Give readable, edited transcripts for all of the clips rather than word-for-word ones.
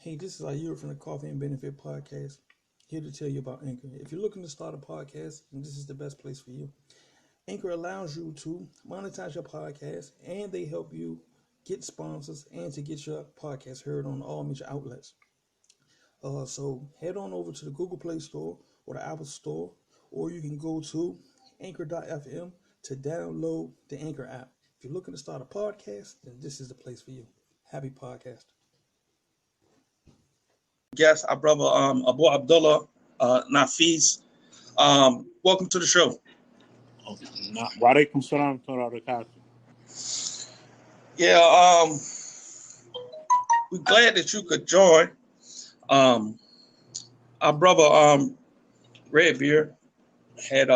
Hey, this is Ayur from the Coffee and Benefit Podcast, here to tell you about Anchor. If you're looking to start a podcast, then this is the best place for you. Anchor allows you to monetize your podcast, and they help you get sponsors and to get your podcast heard on all major outlets. So head on over to the Google Play Store or the Apple Store, or you can go to anchor.fm to download the Anchor app. If you're looking to start a podcast, then this is the place for you. Happy podcast. Guest, our brother Abuabdullah-Nafis. Welcome to the show. Walaikum salam wa barakatuh. Yeah, we're glad that you could join. Our brother Redbeard had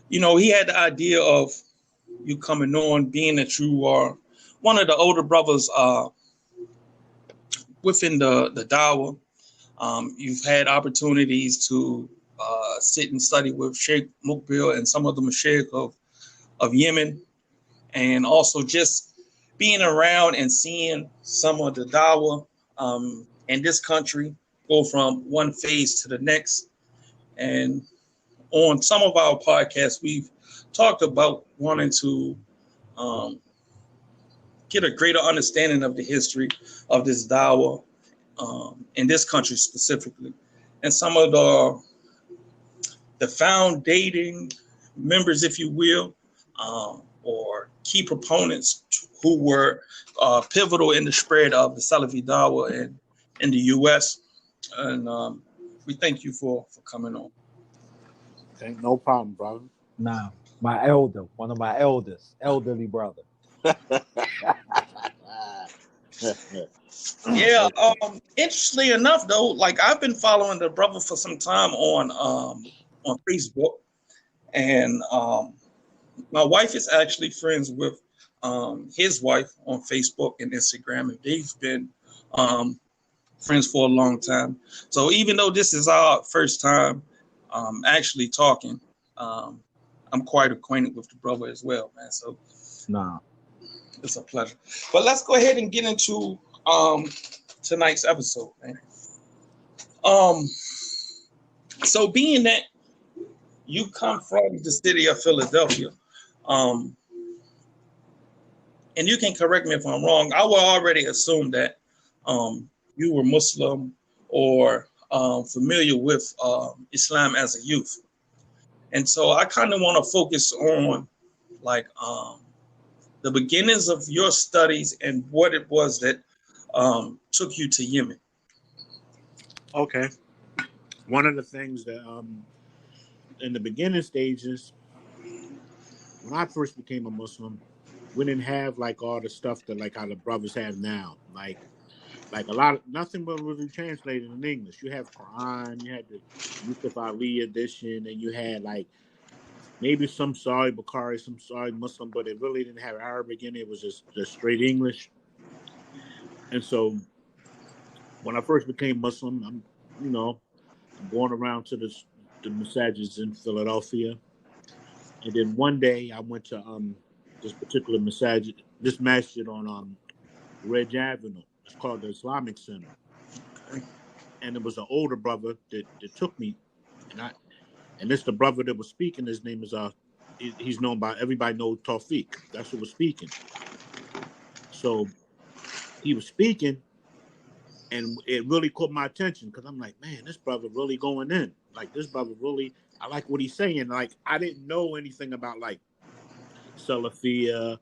he had the idea of you coming on, being that you are one of the older brothers within the Dawah. You've had opportunities to sit and study with Sheikh Mukbil and some of the Mashaykh of Yemen, and also just being around and seeing some of the Dawah in this country go from one phase to the next. And on some of our podcasts, we've talked about wanting to get a greater understanding of the history of this Dawah in this country specifically, and some of the foundating members, if you will, or key proponents who were pivotal in the spread of the Salafi Dawah in the U.S. And we thank you for coming on. No problem, brother. Nah, one of my elderly brother. Yeah. Interestingly enough, though, like I've been following the brother for some time on Facebook, and my wife is actually friends with his wife on Facebook and Instagram, and they've been friends for a long time. So even though this is our first time actually talking, I'm quite acquainted with the brother as well, man. So it's a pleasure. But let's go ahead and get into tonight's episode, man. So being that you come from the city of Philadelphia, and you can correct me if I'm wrong, I would already assume that you were Muslim or familiar with Islam as a youth. And so I kind of want to focus on like the beginnings of your studies and what it was that took you to Yemen. Okay. One of the things that in the beginning stages, when I first became a Muslim, we didn't have like all the stuff that like how the brothers have now. Like nothing but really translated in English. You have Quran, you had the Yusuf Ali edition, and you had like maybe some Sahih Bukhari, some Sahih Muslim, but it really didn't have Arabic in it. It was just straight English. And so when I first became Muslim, I'm going around to the masajids in Philadelphia. And then one day I went to this particular masjid on Ridge Avenue. It's called the Islamic Center. Okay. And it was an older brother that took me. And this the brother that was speaking. His name is he's known by everybody knows Tawfiq. That's who was speaking. So he was speaking, and it really caught my attention because I'm like, man, this brother really going in. Like this brother really, I like what he's saying. Like I didn't know anything about like Salafiyah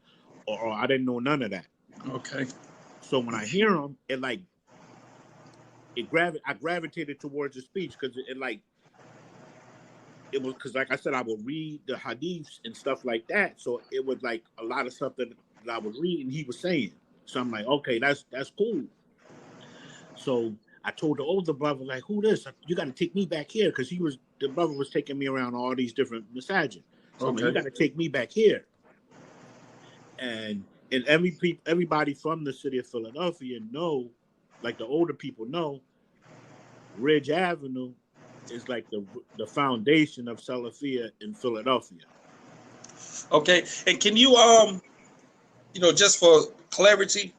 or I didn't know none of that. Okay. So when I hear him, I gravitated towards the speech because it was because like I said, I would read the hadiths and stuff like that. So it was like a lot of stuff that I was reading, he was saying. So I'm like, okay, that's cool. So I told the older brother, like, who this? You got to take me back here because the brother was taking me around all these different masajid. So I'm like, you got to take me back here. And everybody from the city of Philadelphia know, like the older people know, Ridge Avenue is like the foundation of Salafiyah in Philadelphia. Okay, and can you just for clarity,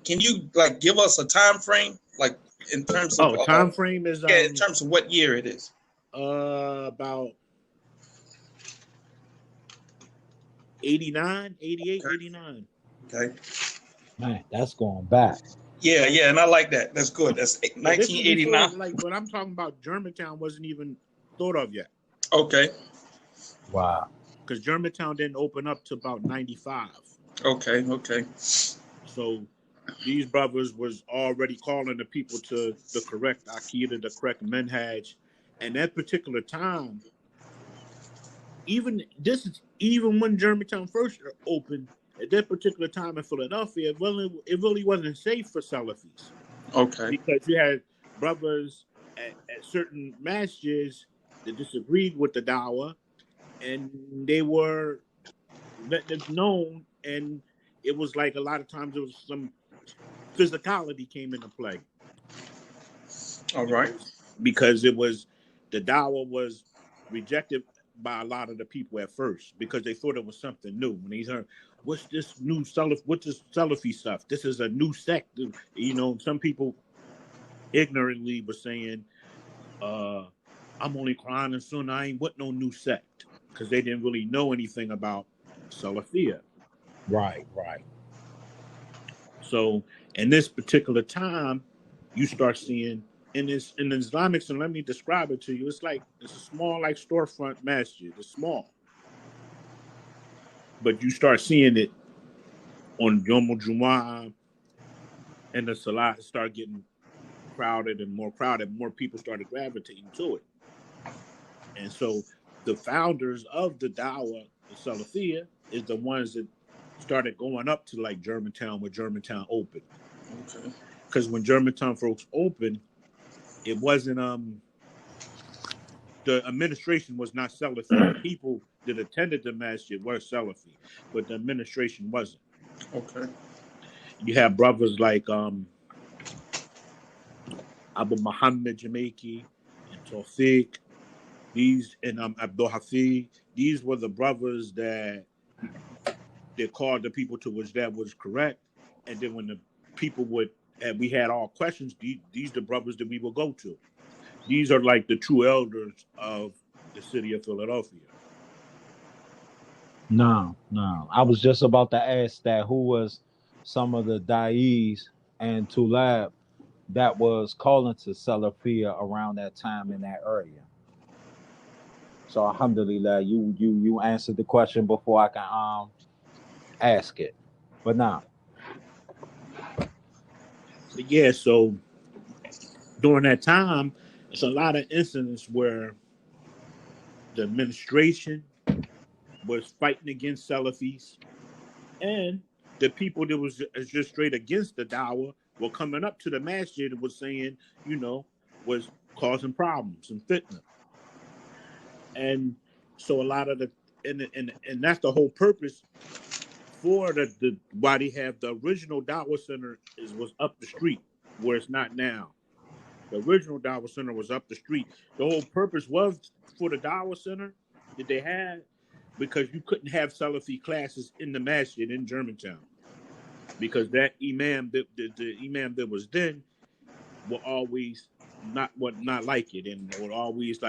can you like give us a time frame, like in terms of time frame is in terms of what year it is? About 89, 88, Okay. 89. Okay. Man, that's going back. Yeah, yeah, and I like that. That's good. That's But this is before, 1989. like, what I'm talking about, Germantown wasn't even thought of yet. Okay. Wow. Because Germantown didn't open up to about 95. Okay. Okay. So these brothers was already calling the people to the correct Aqidah, the correct Manhaj. And that particular time, even when Germantown first opened, at that particular time in Philadelphia, it really wasn't safe for Salafis. Okay. Because you had brothers at certain masjids that disagreed with the Dawah, and they were letting it known, and it was like a lot of times there was some physicality came into play. All right. Because it was, the Dawah was rejected by a lot of the people at first because they thought it was something new. When they heard, what's this Salafi stuff? This is a new sect. You know, some people ignorantly were saying, I'm only Quran and Sunnah, I ain't with no new sect, because they didn't really know anything about Salafiyah. Right. So in this particular time, you start seeing in Islamic, and let me describe it to you. It's a small, like, storefront masjid. It's small, but you start seeing it on Yom Jumu'ah, and the Salah start getting crowded and more crowded. More people started gravitating to it, and so the founders of the Dawah, the Salafiyah, is the ones that started going up to like Germantown when Germantown opened. Okay. Because when Germantown folks opened, it wasn't the administration was not Salafi. The people that attended the masjid were Salafi, but the administration wasn't. Okay. You have brothers like Abu Muhammad Jamaica and Tawfiq, these, and Abdul Hafiz. These were the brothers that they called the people to which that was correct. And then when the people we had all questions, these the brothers that we will go to. These are like the true elders of the city of Philadelphia. No. I was just about to ask that who was some of the da'is and tulab that was calling to Salafia around that time in that area. So alhamdulillah, you answered the question before I can ask it. But now, Yeah, so during that time, it's a lot of incidents where the administration was fighting against Salafis, and the people that was just straight against the Dawah were coming up to the masjid and was saying, was causing problems and fitna. And so a lot of and that's the whole purpose for the why they have the original Dawah Center was up the street where it's not now. The original Dawah Center was up the street. The whole purpose was for the Dawah Center that they had, because you couldn't have Salafi classes in the masjid in Germantown, because that imam, the imam that was then, will always not like it, and would always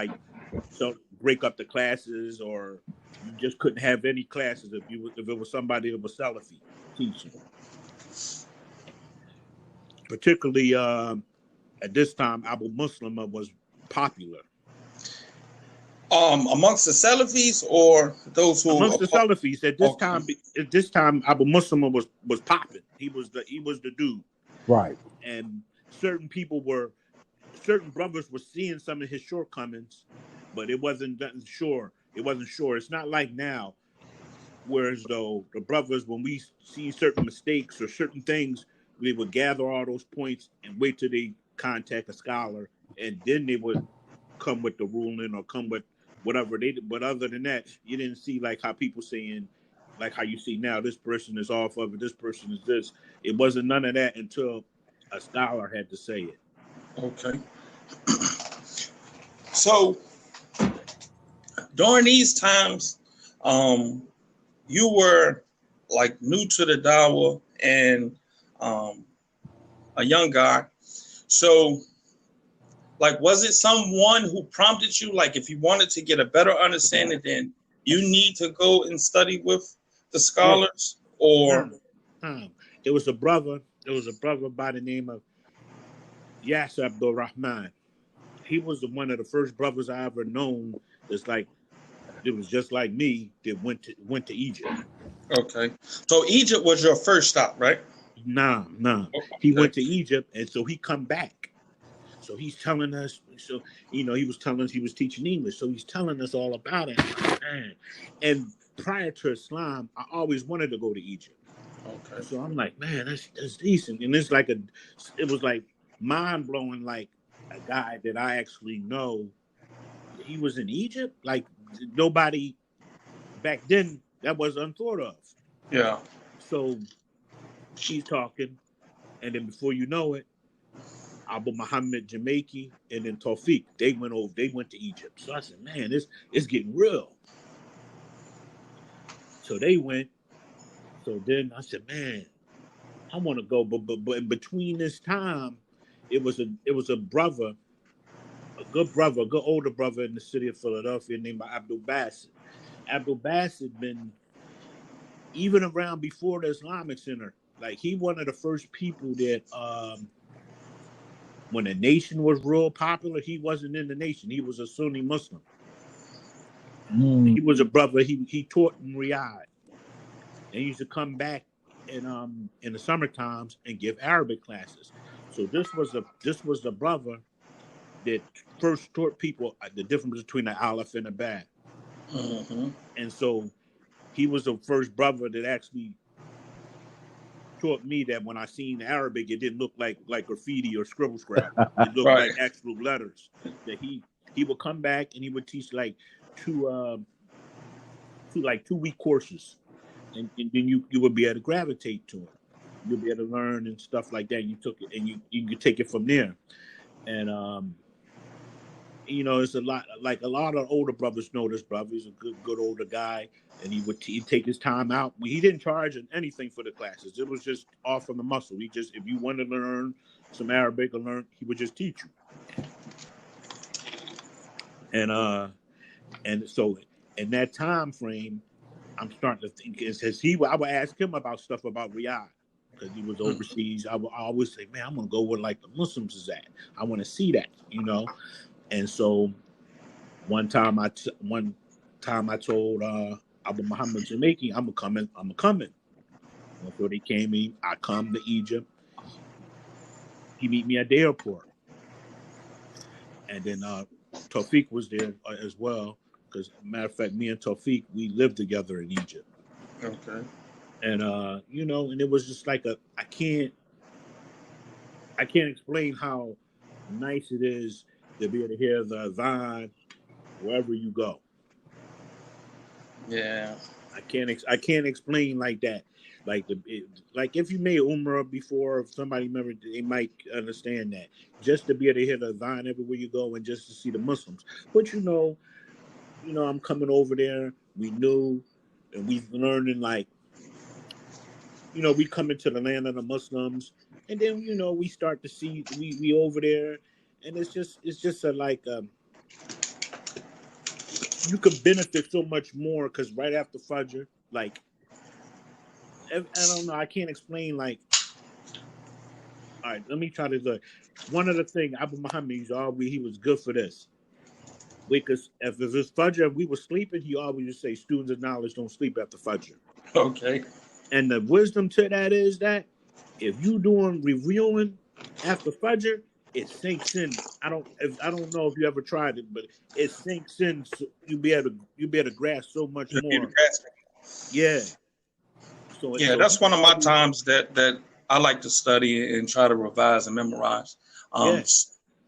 break up the classes, or you just couldn't have any classes if it was somebody that was Salafi teaching. Particularly at this time, Abu Muslim was popular. Amongst the Salafis or those who amongst the Salafis at this time. At this time, Abu Muslim was popping. He was the dude. right. And certain brothers were seeing some of his shortcomings, but it wasn't sure. It wasn't sure. It's not like now, whereas though the brothers, when we see certain mistakes or certain things, we would gather all those points and wait till they contact a scholar, and then they would come with the ruling or come with whatever they did. But other than that, you didn't see like how people saying, like how you see now, this person is off of it, this person is this. It wasn't none of that until a scholar had to say it. Okay. So during these times, you were like new to the Dawah, and a young guy. So, like, was it someone who prompted you? Like, if you wanted to get a better understanding, then you need to go and study with the Yeah. scholars, or It was a brother. It was a brother by the name of Yasser Abdul-Rahman. He was one of the first brothers I ever known. That's like, it was just like me that went to Egypt. okay. So Egypt was your first stop, right? Nah. He went to Egypt, and so he come back. So he's telling us. So he was telling us he was teaching English. So he's telling us all about it. Man. And prior to Islam, I always wanted to go to Egypt. Okay. So I'm like, man, that's decent. And it's like it was like mind blowing. Like a guy that I actually know, he was in Egypt. Like nobody back then, that was unthought of. Yeah. So he's talking, and then before you know it, Abu Muhammad Jamaica and then Tawfiq, they went to Egypt. So I said, man, it's getting real. So they went. So then I said, man, I want to go. But in between this time, it was a brother, a good older brother in the city of Philadelphia named Abdul Bassett. Abdul Bassett been even around before the Islamic Center. Like he one of the first people that when the nation was real popular, he wasn't in the nation. He was a Sunni Muslim. He was a brother. He taught in Riyadh, and he used to come back in the summer times and give Arabic classes. So this was the brother that first taught people the difference between the aleph and the ba. Mm-hmm. And so he was the first brother that actually taught me that when I seen Arabic, it didn't look like graffiti or scribble scrap. It looked Right. like actual letters. That he would come back and he would teach like two 2-week courses, and then you would be able to gravitate to it. You'll be able to learn and stuff like that. You took it and you could take it from there. And it's a lot of older brothers know this brother. He's a good older guy, and he'd take his time out. He didn't charge anything for the classes. It was just off from the muscle. If you wanted to learn some Arabic or he would just teach you. And so in that time frame, I'm starting to think I would ask him about stuff about Riyadh because he was overseas. I would always say, man, I'm gonna go where like the Muslims is at. I want to see that, And so one time I told Abu Muhammad Jamaica, I'm coming. And so they came in. I come to Egypt. He meet me at the airport, and then Tawfiq was there as well. Because matter of fact, me and Tawfiq, we lived together in Egypt. Okay. And and it was just like I can't explain how nice it is to be able to hear the adhan wherever you go. Yeah. I can't explain like that. Like if you made Umrah before, if somebody remember, they might understand that. Just to be able to hear the adhan everywhere you go and just to see the Muslims. But I'm coming over there. We knew, and we've learning we come into the land of the Muslims, and then we start to see we over there, and it's just you could benefit so much more because right after Fajr, I don't know, I can't explain all right, let me try to look. One of the things Abu Muhammad he was good for this. Because if it was Fajr and we were sleeping, he always used to say, students of knowledge don't sleep after Fajr. Okay. And the wisdom to that is that if you doing reviewing after Fajr, it sinks in. I don't know if you ever tried it, but it sinks in. So you'll be able to grasp so much more. Yeah. So that's one of my times that I like to study and try to revise and memorize.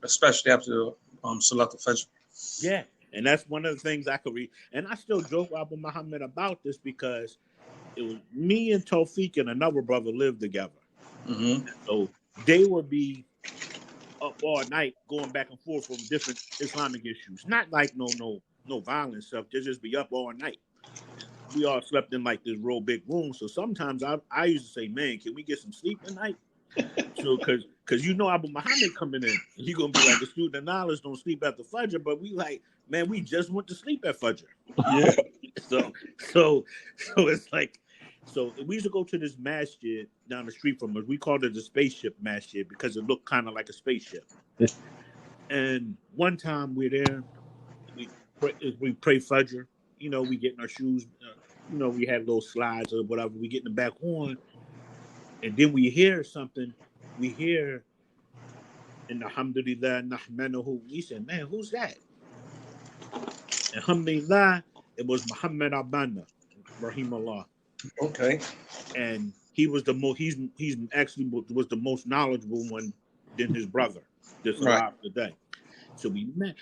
Especially after Salat al-Fajr. Yeah, and that's one of the things I could read. And I still joke with Abu Muhammad about this because it was me and Tawfiq and another brother lived together. Mm-hmm. So they would be up all night going back and forth from different Islamic issues. Not like no violent stuff. They just be up all night. We all slept in like this real big room. So sometimes I used to say, man, can we get some sleep tonight? So because Because you know Abu Muhammad coming in. He gonna be like, the student of knowledge don't sleep at the Fajr, but we like, man, we just went to sleep at Fajr. Yeah. So so it's like, so we used to go to this masjid down the street from us. We called it the spaceship masjid because it looked kind of like a spaceship. And one time we're there, we pray Fajr. You know, we get in our shoes. You know, we have those slides or whatever. We get in the back on, and then we hear something. We hear, and Alhamdulillah, Nahmanuhu. We said, man, who's that? Alhamdulillah, it was Muhammad Abana, Rahimullah. Okay. And he was the most. He's actually was the most knowledgeable one than his brother. Just alive today. So we met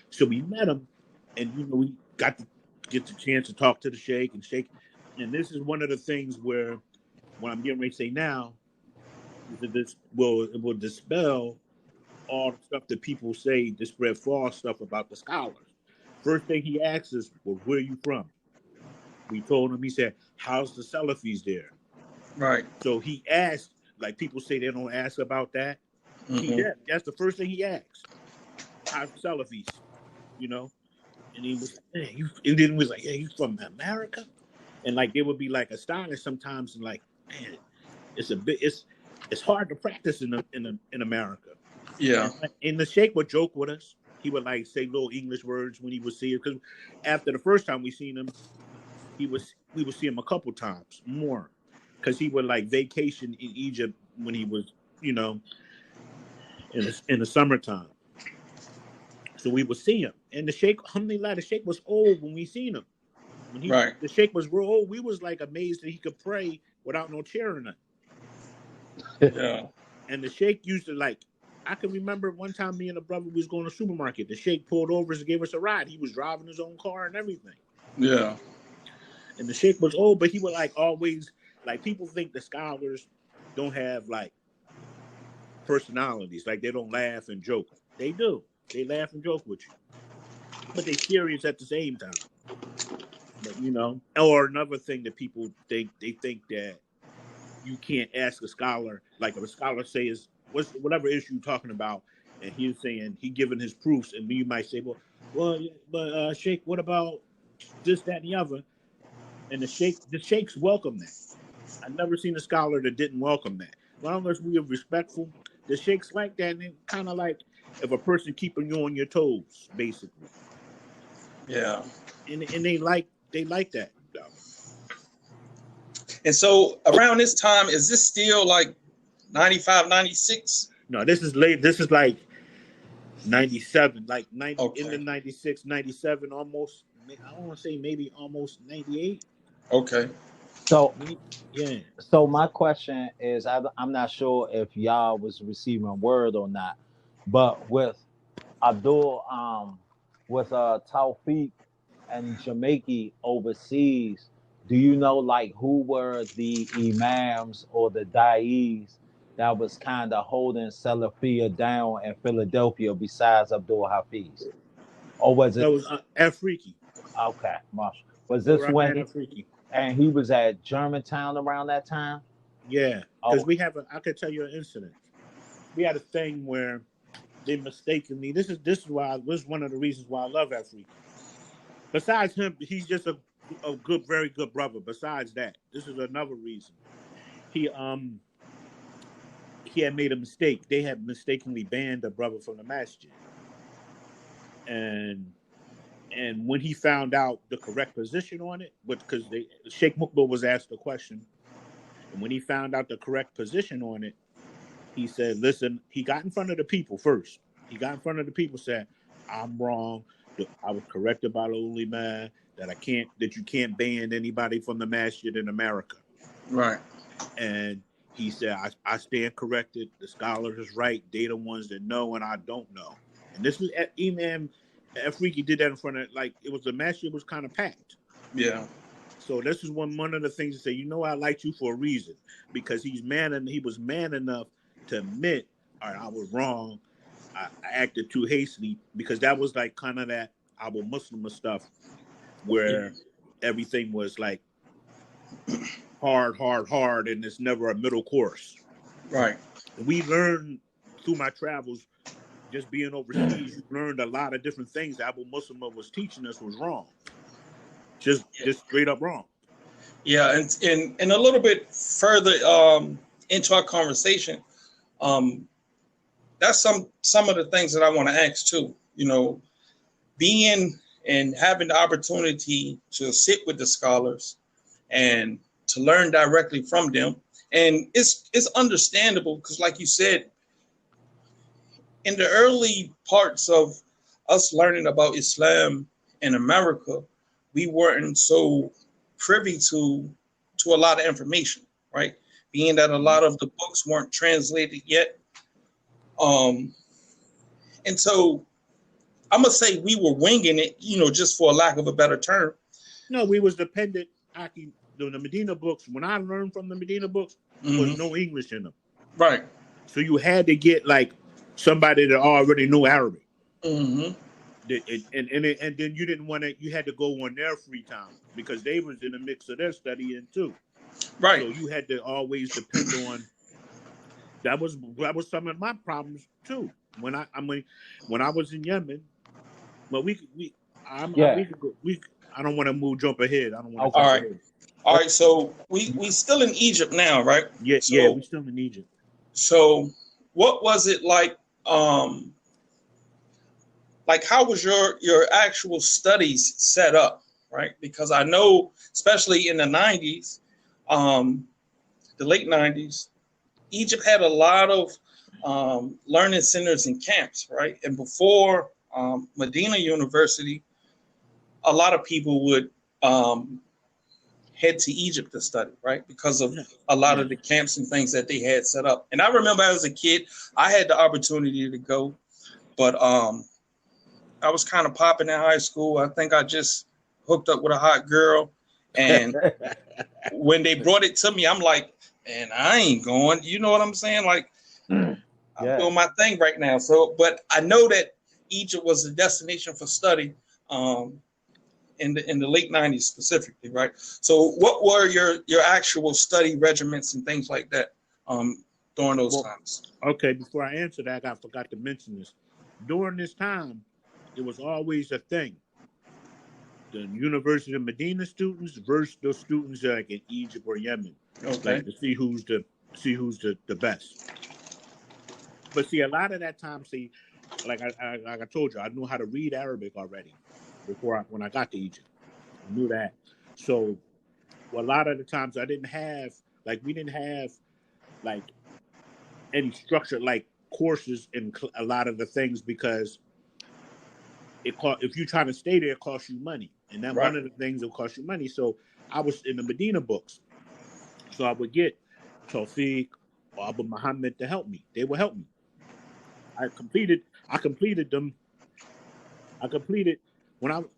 him, and you know we got to get the chance to talk to the sheikh and sheikh. And this is one of the things where, what I'm getting ready to say now, is that it will dispel all the stuff that people say to spread false stuff about the scholars. First thing he asked us was, "Where are you from?" We told him. He said, "How's the Salafis there?" Right. So he asked, like people say they don't ask about that. That's the first thing he asked. How's the Salafis? You know, and he was, man, and then he was like, "Yeah, you from America?" And like they would be like astonished sometimes, and like, man, it's hard to practice in America. Yeah. And the sheikh would joke with us. He would like say little English words when he would see it, because after the first time we seen him, we would see him a couple times more, because he would like vacation in Egypt when he was, you know, in the summertime. So we would see him, and the sheikh, alhamdulillah, the sheikh was old when we seen him. When the sheikh was real old, we was like amazed that he could pray without no chair or nothing. Yeah. And the sheikh used to like, I can remember one time me and a brother was going to the supermarket. The sheikh pulled over and gave us a ride. He was driving his own car and everything. Yeah. And the sheikh was old, but he would like always, like people think the scholars don't have like personalities, like they don't laugh and joke. They do. They laugh and joke with you, but they serious at the same time. But you know, or another thing that people think, they think that you can't ask a scholar, like if a scholar says whatever issue you're talking about, and he's saying he giving his proofs, and you might say, but Sheikh, what about this, that, and the other? And the sheikhs welcome that. I've never seen a scholar that didn't welcome that. As long as we are respectful, the sheikhs like that, and kind of like if a person keeping you on your toes, basically. Yeah. And they like that. And so around this time, is this still like 95, 96? No, this is late. This is like 97, like 90, Okay. in the 96, 97, almost. I don't want to say maybe almost 98. Okay. So yeah. So my question is, I'm not sure if y'all was receiving word or not, but with Abdul, with Tawfiq and Jamaica overseas, do you know like who were the imams or the da'is that was kind of holding Salafia down in Philadelphia besides Abdul Hafiz? Or was it? That was Afriki. Okay, Marshall. Was this when Afriki? And he was at Germantown around that time? Yeah, because we have I could tell you an incident. We had a thing where they mistakenly, this is why, this is one of the reasons why I love Afriki. Besides him, he's just a good, very good brother. Besides that, this is another reason. He had made a mistake. They had mistakenly banned a brother from the masjid. And when he found out the correct position on it, because Sheikh Mukbil was asked the question, and when he found out the correct position on it, he said, listen, he got in front of the people first. He got in front of the people, said, I'm wrong. I was corrected by the only man that you can't ban anybody from the masjid in America. Right. And he said, I stand corrected. The scholar is right. They the ones that know and I don't know. And this was Imam Afriki did that in front of, like, it was the masjid was kind of packed. Yeah. So this is one of the things to say, you know, I liked you for a reason, because he was man enough to admit, all right, I was wrong. I acted too hastily, because that was like kind of that Abu Muslim stuff where everything was like hard, and it's never a middle course. Right. We learned through my travels, just being overseas, you learned a lot of different things that Abu Muslim was teaching us was wrong. Just straight up wrong. Yeah, and a little bit further into our conversation, that's some of the things that I want to ask too. You know, being and having the opportunity to sit with the scholars and to learn directly from them, and it's understandable because, like you said, in the early parts of us learning about Islam in America, we weren't so privy to a lot of information, right? Being that a lot of the books weren't translated yet. And so I'm gonna say we were winging it, you know, just for a lack of a better term. No, we was dependent. The Medina books, when I learned from the Medina books, was no English in them. Right. So you had to get like somebody that already knew Arabic. Mm-hmm. And then you didn't want to. You had to go on their free time because they was in the mix of their studying too. Right. So you had to always depend on. That was some of my problems too. When I was in Yemen, but I don't want to jump ahead. I don't want to. All right. All right. So we still in Egypt now, right? Yeah. So, yeah. We still in Egypt. So what was it like? Like how was your actual studies set up, right? Because I know, especially in the 90s, the late 90s, Egypt had a lot of learning centers and camps, right? And before Medina University, a lot of people would head to Egypt to study, right? Because of a lot of the camps and things that they had set up. And I remember as a kid, I had the opportunity to go, but I was kind of popping in high school. I think I just hooked up with a hot girl. And when they brought it to me, I'm like, man, I ain't going. You know what I'm saying? Like, I'm doing my thing right now. So, but I know that Egypt was a destination for study in the late 90s specifically, right? So what were your actual study regiments and things like that during those times? Okay, before I answer that, I forgot to mention this. During this time, it was always a thing. The University of Medina students versus those students like in Egypt or Yemen. Okay. Like to see who's the best. But see, a lot of that time, like I told you, I knew how to read Arabic already when I got to Egypt. I knew that. So a lot of the times we didn't have like any structured like courses in a lot of the things because if you're trying to stay there, it costs you money. And that one of the things that cost you money. So I was in the Medina books. So I would get Tawfiq or Abu Muhammad to help me. They would help me. I completed them. I completed 1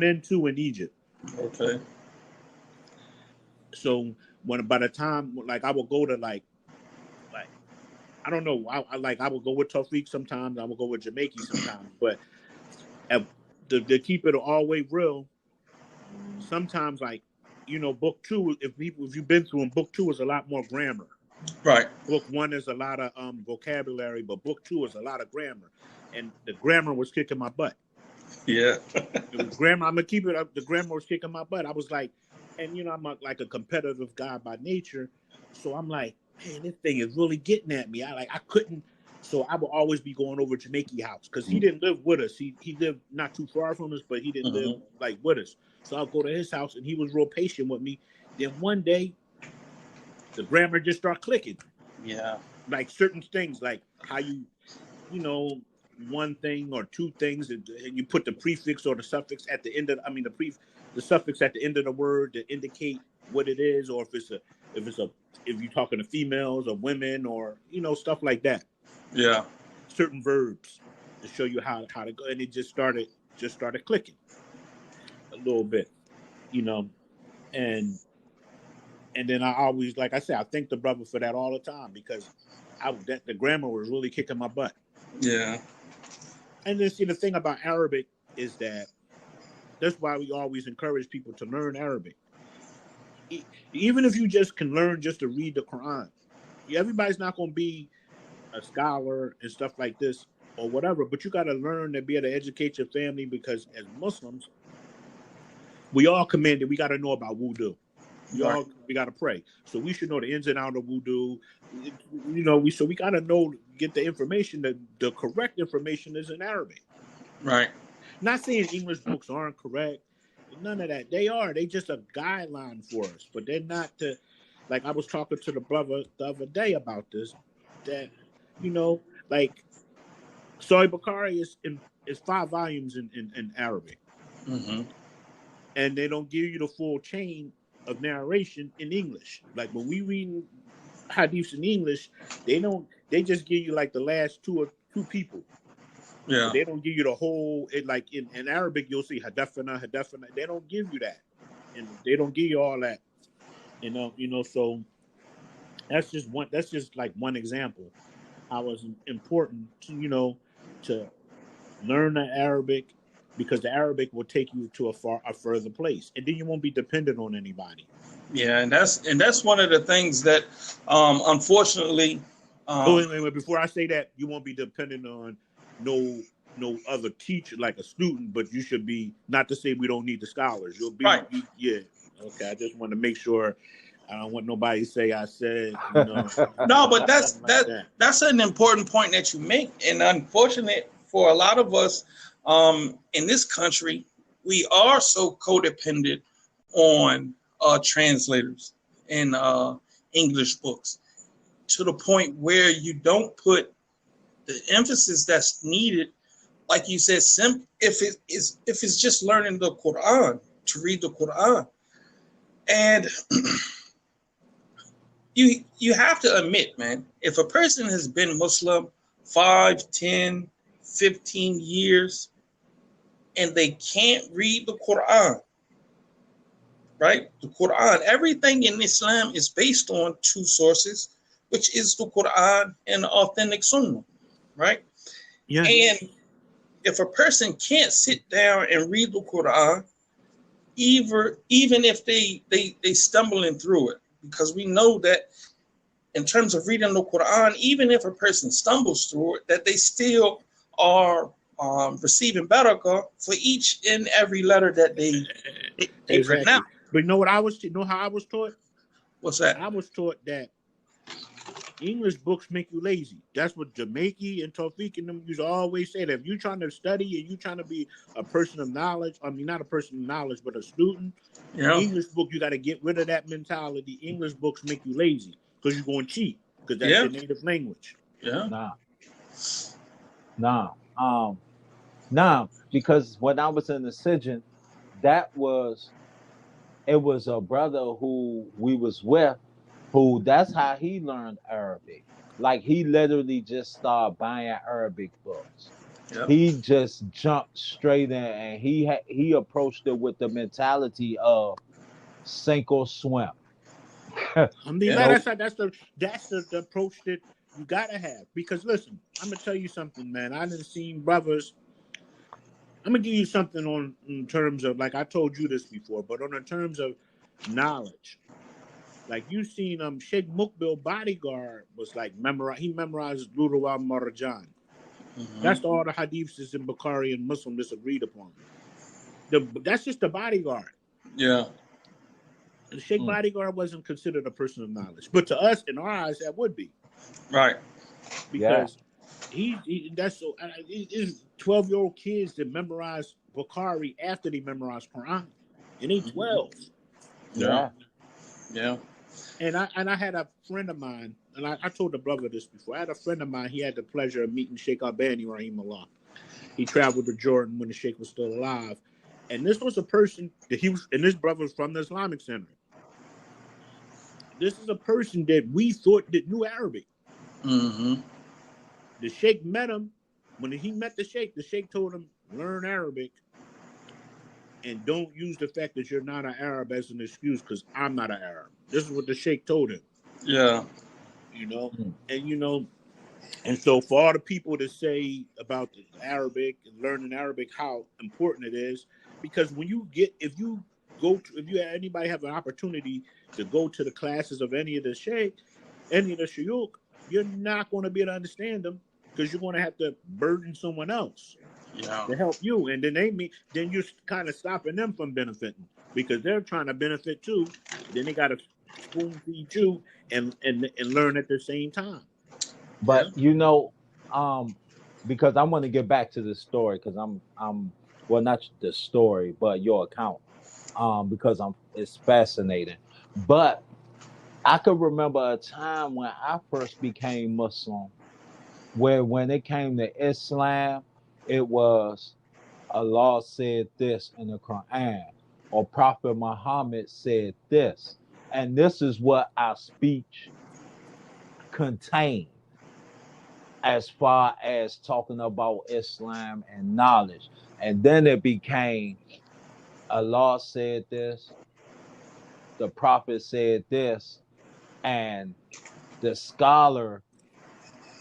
and 2 in Egypt. Okay. So by the time like I would go to like I don't know. I would go with Tawfiq sometimes. I would go with Jamaica sometimes. But to keep it all the way real, sometimes like, you know, book 2, if you've been through them, book 2 is a lot more grammar. Right. Book 1 is a lot of vocabulary, but book 2 is a lot of grammar. And the grammar was kicking my butt. Yeah. It was grammar. I'm gonna keep it up. The grammar was kicking my butt. I was like, and you know, I'm like a competitive guy by nature. So I'm like, man, this thing is really getting at me. I couldn't. So I would always be going over to Jamaica house because he didn't live with us. He lived not too far from us, but he didn't live like with us. So I'll go to his house and he was real patient with me. Then one day, the grammar just started clicking. Yeah. Like certain things, like how you know, one thing or two things, and you put the prefix or the suffix at the end of. The suffix at the end of the word to indicate what it is, or if you're talking to females or women or stuff like that. Yeah. Certain verbs to show you how to go, and it just started clicking a little bit, and then I always, like I said, I thank the brother for that all the time because the grammar was really kicking my butt. Yeah. And then the thing about Arabic is that's why we always encourage people to learn Arabic. Even if you just can learn just to read the Quran, everybody's not going to be a scholar and stuff like this or whatever, but you got to learn to be able to educate your family, because as Muslims, we all commanded, we got to know about wudu. We got to pray. So we should know the ins and outs of wudu. So we got to know, get the information, that the correct information is in Arabic. Right. Not saying English books aren't correct. None of that. They are. They just a guideline for us, but they're not to, like I was talking to the brother the other day about this, that, like Sahih Bukhari is 5 volumes in Arabic. Mm-hmm. And they don't give you the full chain of narration in English. Like when we read hadiths in English, they just give you like the last two people. Yeah. But they don't give you the whole, like in Arabic, you'll see hadathana. They don't give you that. And they don't give you all that. So that's just like one example. How it's important to learn the Arabic, because the Arabic will take you to a further place, and then you won't be dependent on anybody. Yeah, and that's one of the things that, unfortunately. Wait, before I say that, you won't be dependent on no other teacher, like a student, but you should be, not to say we don't need the scholars. You'll be right. Yeah. Okay, I just want to make sure. I don't want nobody to say I said. No, but that's an important point that you make, and unfortunate for a lot of us in this country, we are so codependent on translators and English books, to the point where you don't put the emphasis that's needed. Like you said, if it's just learning the Quran, to read the Quran. And you have to admit, man, if a person has been Muslim 5, 10, 15 years and they can't read the Quran, right? The Quran, everything in Islam is based on 2 sources, which is the Quran and the authentic Sunnah, right? Yeah. And if a person can't sit down and read the Quran, even if they stumbling through it, because we know that in terms of reading the Quran, even if a person stumbles through it, that they still are receiving barakah for each and every letter that they Exactly. pronounce. But how I was taught? What's that? I was taught that English books make you lazy. That's what Jamaica and Tawfiq and them used to always say, that if you're trying to study and you're trying to be a person of knowledge, I mean, not a person of knowledge, but a student, Yeah. English book, you got to get rid of that mentality. English books make you lazy because you're going to cheat, because that's your native language. Yeah. Nah. Because when I was in the Sijin, it was a brother who we was with, who that's how he learned Arabic. Like he literally just started buying Arabic books. Yep. He just jumped straight in, and he approached it with the mentality of sink or swim. I mean, that's the approach that you gotta have. Because listen, I'm gonna tell you something, man. I done seen brothers. I'm gonna give you something in terms of, like I told you this before, but on the terms of knowledge. Like you seen Sheikh Mukbil Bodyguard was like he memorized Lulu Marjan. Mm-hmm. That's all the hadiths is in Bukhari and Muslim that's agreed upon. That's just the bodyguard. Yeah. The Sheikh Bodyguard wasn't considered a person of knowledge, but to us, in our eyes, that would be. Right. Because it's 12-year-old kids that memorize Bukhari after they memorize Quran, and they 12. Yeah. Yeah. And I had a friend of mine, and I told the brother this before. I had a friend of mine. He had the pleasure of meeting Sheikh Albani, rahimahullah. He traveled to Jordan when the Sheikh was still alive, and this was a person that and this brother was from the Islamic Center. This is a person that we thought that knew Arabic. Mm-hmm. The Sheikh met him. When he met the Sheikh told him, learn Arabic and don't use the fact that you're not an Arab as an excuse, because I'm not an Arab. This is what the Sheikh told him. Yeah. And so for all the people to say about the Arabic and learning Arabic, how important it is, because if anybody have an opportunity to go to the classes of any of the Sheikh, any of the shuyukh, you're not going to be able to understand them because you're going to have to burden someone else Yeah. to help you, and then you're kind of stopping them from benefiting because they're trying to benefit too. Then they got to spoon feed you and learn at the same time. Yeah. But because I want to get back to the story because I'm well, not the story, but your account, because it's fascinating. But I could remember a time when I first became Muslim, where when it came to Islam, it was Allah said this in the Quran, or Prophet Muhammad said this, and this is what our speech contained as far as talking about Islam and knowledge. And then it became Allah said this, the Prophet said this, and the scholar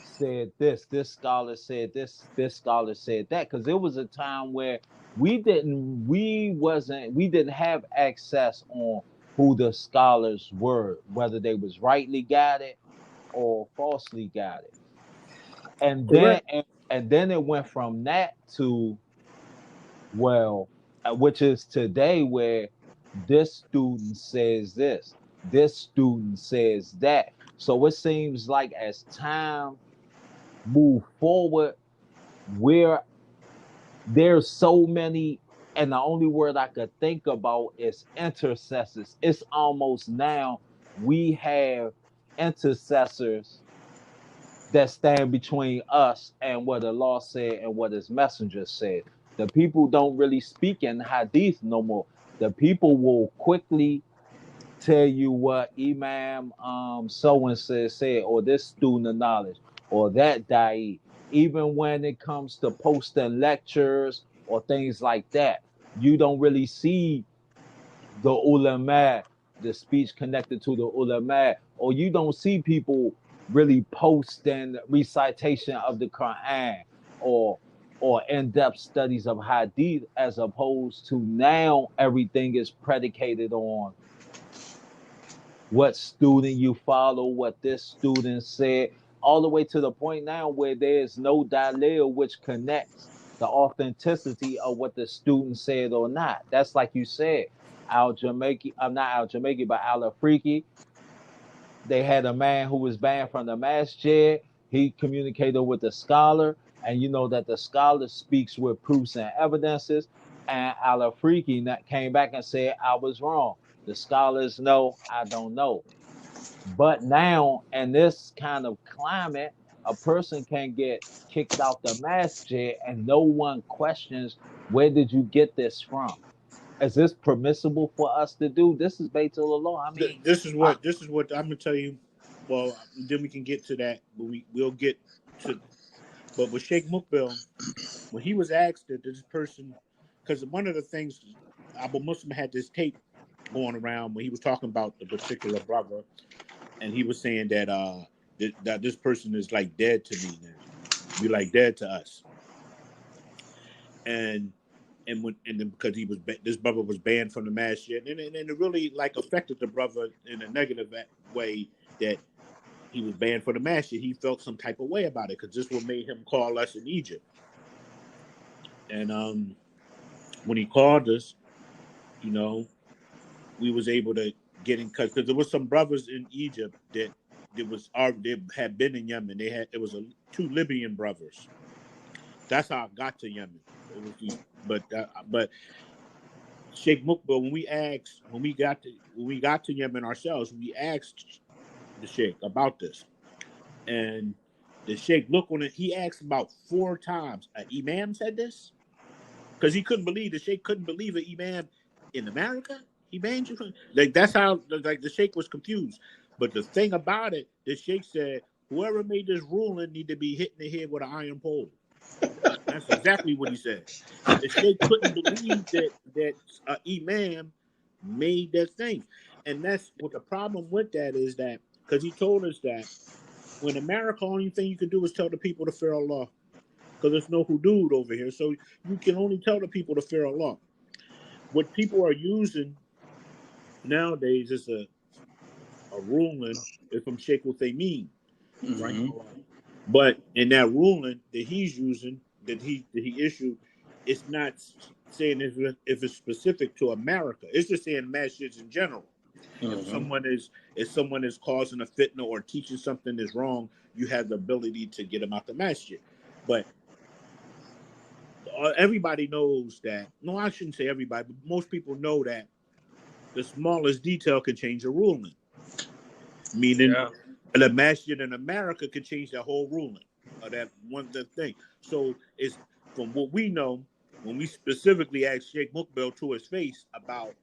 said this scholar said this scholar said that. Because it was a time where we didn't have access on who the scholars were, whether they was rightly guided or falsely guided. And then Correct. and then it went from that to, well, which is today, where this student says this student says that. So it seems like as time move forward, where there's so many, and the only word I could think about is intercessors. It's almost now we have intercessors that stand between us and what the law said and what his messenger said. The people don't really speak in hadith no more. The people will quickly tell you what Imam so and so said, or this student of knowledge, or that da'i. Even when it comes to posting lectures or things like that, you don't really see the ulama, the speech connected to the ulama, or you don't see people really posting recitation of the Quran or in-depth studies of hadith, as opposed to now everything is predicated on what student you follow, what this student said, all the way to the point now where there's no dalil which connects the authenticity of what the student said or not. That's like you said, Al Jamaica, I'm not Al Jamaica, but Al Afriki. They had a man who was banned from the masjid. He communicated with the scholar, and you know that the scholar speaks with proofs and evidences. And Al Afriki came back and said, I was wrong. The scholars know, I don't know. But now, in this kind of climate, a person can get kicked out the masjid and no one questions, where did you get this from? Is this permissible for us to do? This is Baytullah. I mean, This is what I'm gonna tell you. Well, then we can get to that, but we'll get to. But with Sheikh Mukbil, when he was asked that this person, because one of the things Abu Muslim had this tape going around when he was talking about the particular brother, and he was saying that that this person is like dead to me now, be like dead to us, and then because this brother was banned from the masjid, and it really like affected the brother in a negative way, that he was banned from the masjid. He felt some type of way about it because this what made him call us in Egypt. And when he called us, we was able to get in touch because there was some brothers in Egypt that they had been in Yemen. It was two Libyan brothers. That's how I got to Yemen. It was but Sheikh Mukbil, when we got to Yemen ourselves, we asked the Sheikh about this, and the Sheikh looked on it. He asked about 4 times. An imam said this, because the Sheikh couldn't believe an imam in America. He banned you from, like, that's how, like, the Sheikh was confused. But the thing about it, the Sheikh said, whoever made this ruling need to be hit in the head with an iron pole. That's exactly what he said. The Sheikh couldn't believe that imam made that thing. And that's what the problem with that is, that because he told us that when America, only thing you can do is tell the people to fear Allah, because there's no hudud over here. So you can only tell the people to fear Allah. What people are using nowadays is a ruling is from Sheikh Uthaymeen, right? Hmm. But in that ruling that he's using, that he issued, it's not saying if it's specific to America. It's just saying masjids in general. If Hmm. someone is causing a fitna or teaching something is wrong, you have the ability to get them out the masjid. But everybody knows that. No, I shouldn't say everybody, but most people know that the smallest detail can change a ruling. Meaning, Yeah. the masjid in America could change that whole ruling of that one thing. So it's from what we know, when we specifically asked Sheikh Mukbil to his face about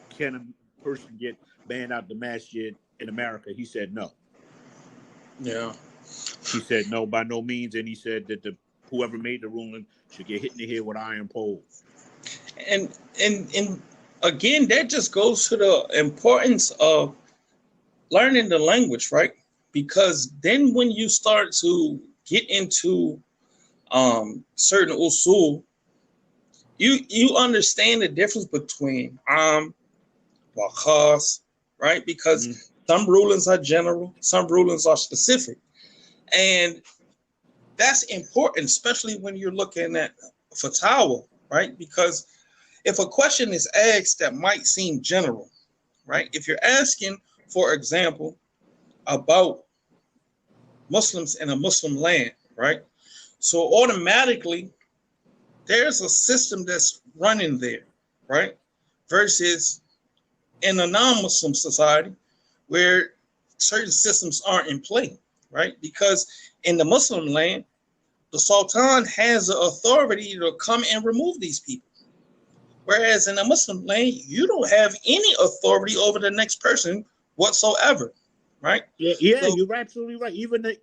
can a person get banned out the masjid in America, he said no. Yeah. He said no, by no means, and he said that whoever made the ruling should get hit in the head with an iron pole. And again, that just goes to the importance of learning the language, right? Because then when you start to get into certain usul, you understand the difference between wa khas, right? Because some rulings are general, some rulings are specific, and that's important, especially when you're looking at fatwa, right? Because if a question is asked that might seem general, right? If you're asking, for example, about Muslims in a Muslim land, right? So automatically there's a system that's running there, right? Versus in a non-Muslim society where certain systems aren't in play, right? Because in the Muslim land, the Sultan has the authority to come and remove these people. Whereas in a Muslim land, you don't have any authority over the next person whatsoever, right? Yeah, So you're absolutely right. Even the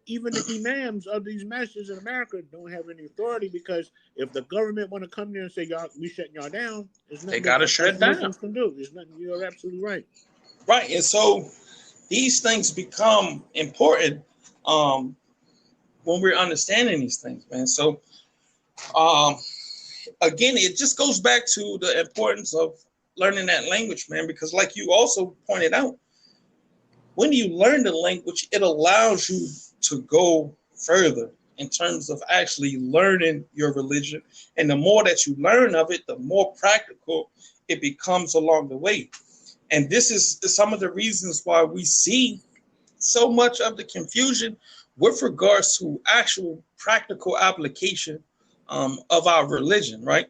imams of these masjids in America don't have any authority, because if the government want to come there and say y'all, we shutting y'all down, there's they nothing got to that shut us it down, Muslims can do. There's nothing. You're absolutely right. right? And so these things become important when we're understanding these things, man. So um, again, it just goes back to the importance of learning that language, man, because like you also pointed out, when you learn the language, it allows you to go further in terms of actually learning your religion. And the more that you learn of it, the more practical it becomes along the way. And this is some of the reasons why we see so much of the confusion with regards to actual practical application of our religion, right?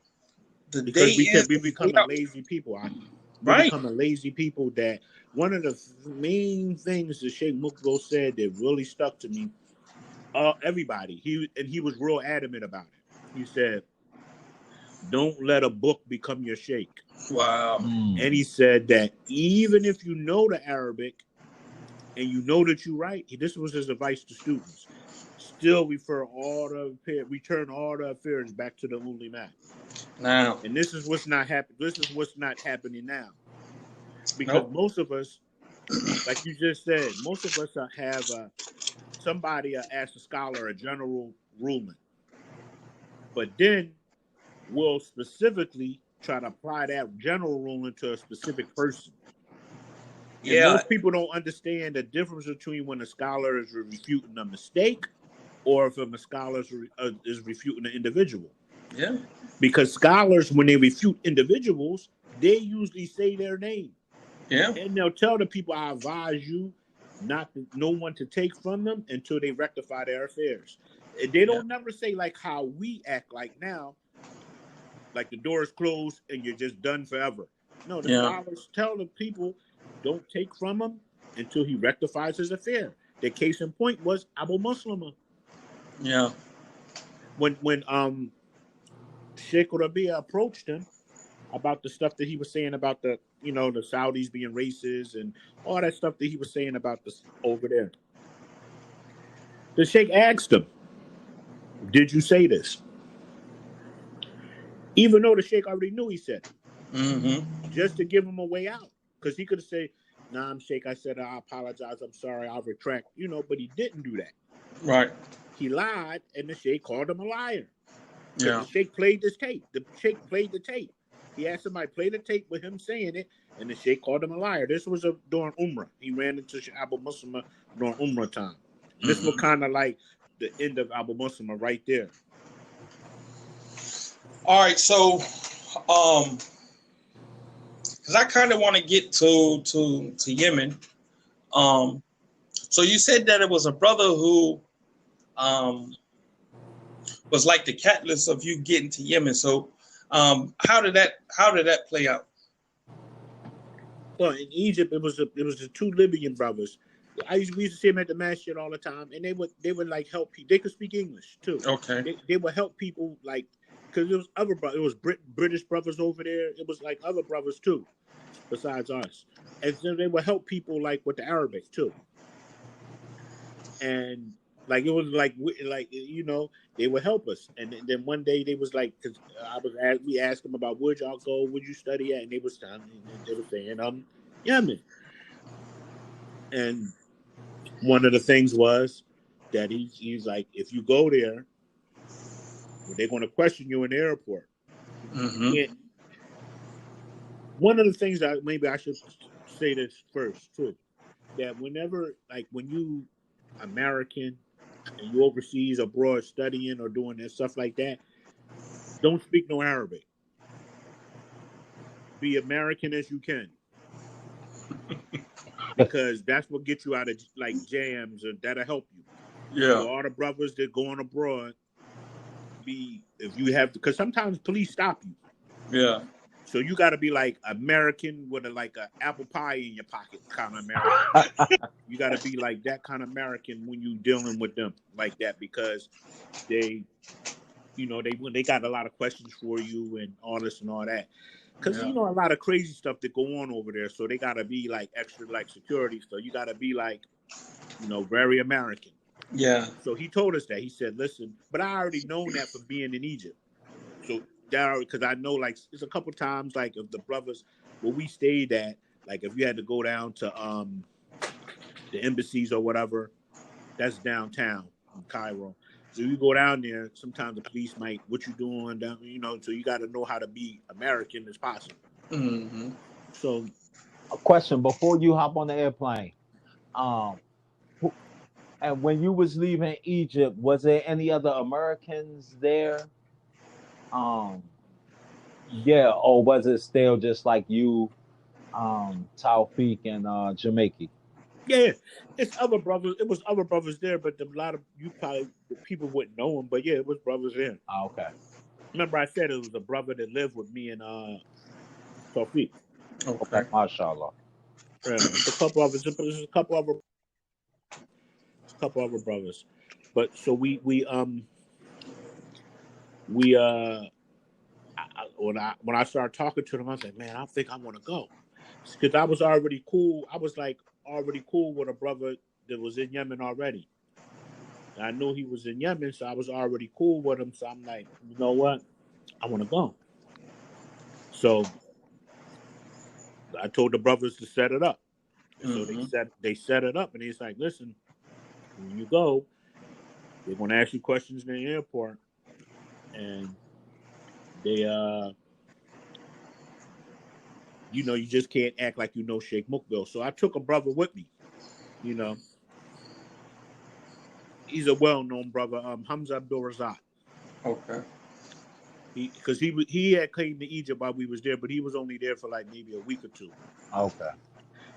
The day Because in we and the day become a out, lazy people. We right? become a lazy people. That one of the main things that Sheikh Mukbil said that really stuck to me. Everybody, he was real adamant about it. He said, "Don't let a book become your sheikh." Wow. Mm. And he said that even if you know the Arabic and you know that you write, this was his advice to students: still return all the affairs back to the ulama. Now, And this is what's not happening. This is what's not happening now, because nope. most of us, like you just said, most of us have somebody ask a scholar a general ruling, but then we'll specifically try to apply that general ruling to a specific person. And Yeah, most people don't understand the difference between when a scholar is refuting a mistake or if a scholar is refuting an individual. yeah, Because scholars, when they refute individuals, they usually say their name. yeah, And they'll tell the people, I advise you no one to take from them until they rectify their affairs. And they yeah, don't never say like how we act like now, like the door is closed and you're just done forever. No, the yeah, scholars tell the people, don't take from him until he rectifies his affair. The case in point was Abu Muslima. yeah, When Sheikh Rabia approached him about the stuff that he was saying about the Saudis being racist and all that stuff that he was saying about this over there. The Sheikh asked him, did you say this? Even though the Sheikh already knew he said it, mm-hmm, just to give him a way out. Because he could have said, nah, I'm Sheikh, I said, I apologize, I'm sorry, I'll retract, but he didn't do that. right, He lied, and the Sheikh called him a liar. Because yeah, the Sheikh played this tape. The Sheikh played the tape. He had somebody play the tape with him saying it, And the Sheikh called him a liar. This was during Umrah. He ran into Abu Muslim during Umrah time. And this was kind of like the end of Abu Muslim right there. All right, so because I kind of want to get to Yemen. So you said that it was a brother who was like the catalyst of you getting to Yemen. So how did that play out? Well, in Egypt, it was the two Libyan brothers. We used to see them at the masjid all the time, and they would like help people. They could speak English too. Okay. They would help people like because it was other brothers. It was British brothers over there. It was like other brothers too, besides us. And so they would help people like with the Arabic too. And like it was like they would help us. And then one day they was like, because we asked them about where'd y'all go, where'd you study at, and they were saying Yemen. And one of the things was that he's like, if you go there, they're going to question you in the airport. Mm-hmm. One of the things that maybe I should say this first too, that whenever like when you American and you overseas abroad studying or doing that stuff like that, don't speak no Arabic. Be American as you can. Because that's what gets you out of like jams, and that'll help you. Yeah. So all the brothers that going abroad, if you have to, because sometimes police stop you. Yeah. So you got to be like American with like a apple pie in your pocket kind of American. You got to be like that kind of American when you dealing with them like that, because they got a lot of questions for you and all this and all that. Because, a lot of crazy stuff that go on over there. So they got to be, like, extra, like, security. So you got to be, like, very American. Yeah. So he told us that. He said, listen, but I already known that from being in Egypt. So because I know, like, it's a couple times, like, of the brothers where we stayed at, like, if you had to go down to the embassies or whatever, that's downtown in Cairo. So you go down there, sometimes the police might, what you doing down, so you got to know how to be American as possible. Mm-hmm. So, a question before you hop on the airplane. And when you was leaving Egypt, was there any other Americans there? Yeah, or was it still just like you, Taufik and Jamaica? yeah, it's other brothers. It was other brothers there, but a lot of people wouldn't know them. But yeah, it was brothers there. Okay. Remember, I said it was a brother that lived with me and Taufik. Okay. Mashallah. Yeah, it's a couple of brothers. But so when I started talking to them, I was like, man, I think I want to go, because I was already cool. I was like already cool with a brother that was in Yemen already. And I knew he was in Yemen, so I was already cool with him. So I'm like, you know what? I want to go. So I told the brothers to set it up. And so they set it up, and he's like, listen, when you go, they're going to ask you questions in the airport, and they you just can't act like you know Sheikh Mukbil. So I took a brother with me. He's a well-known brother, Hamza Abdul-Razak. Okay. Because he had came to Egypt while we was there, but he was only there for like maybe a week or two. Okay.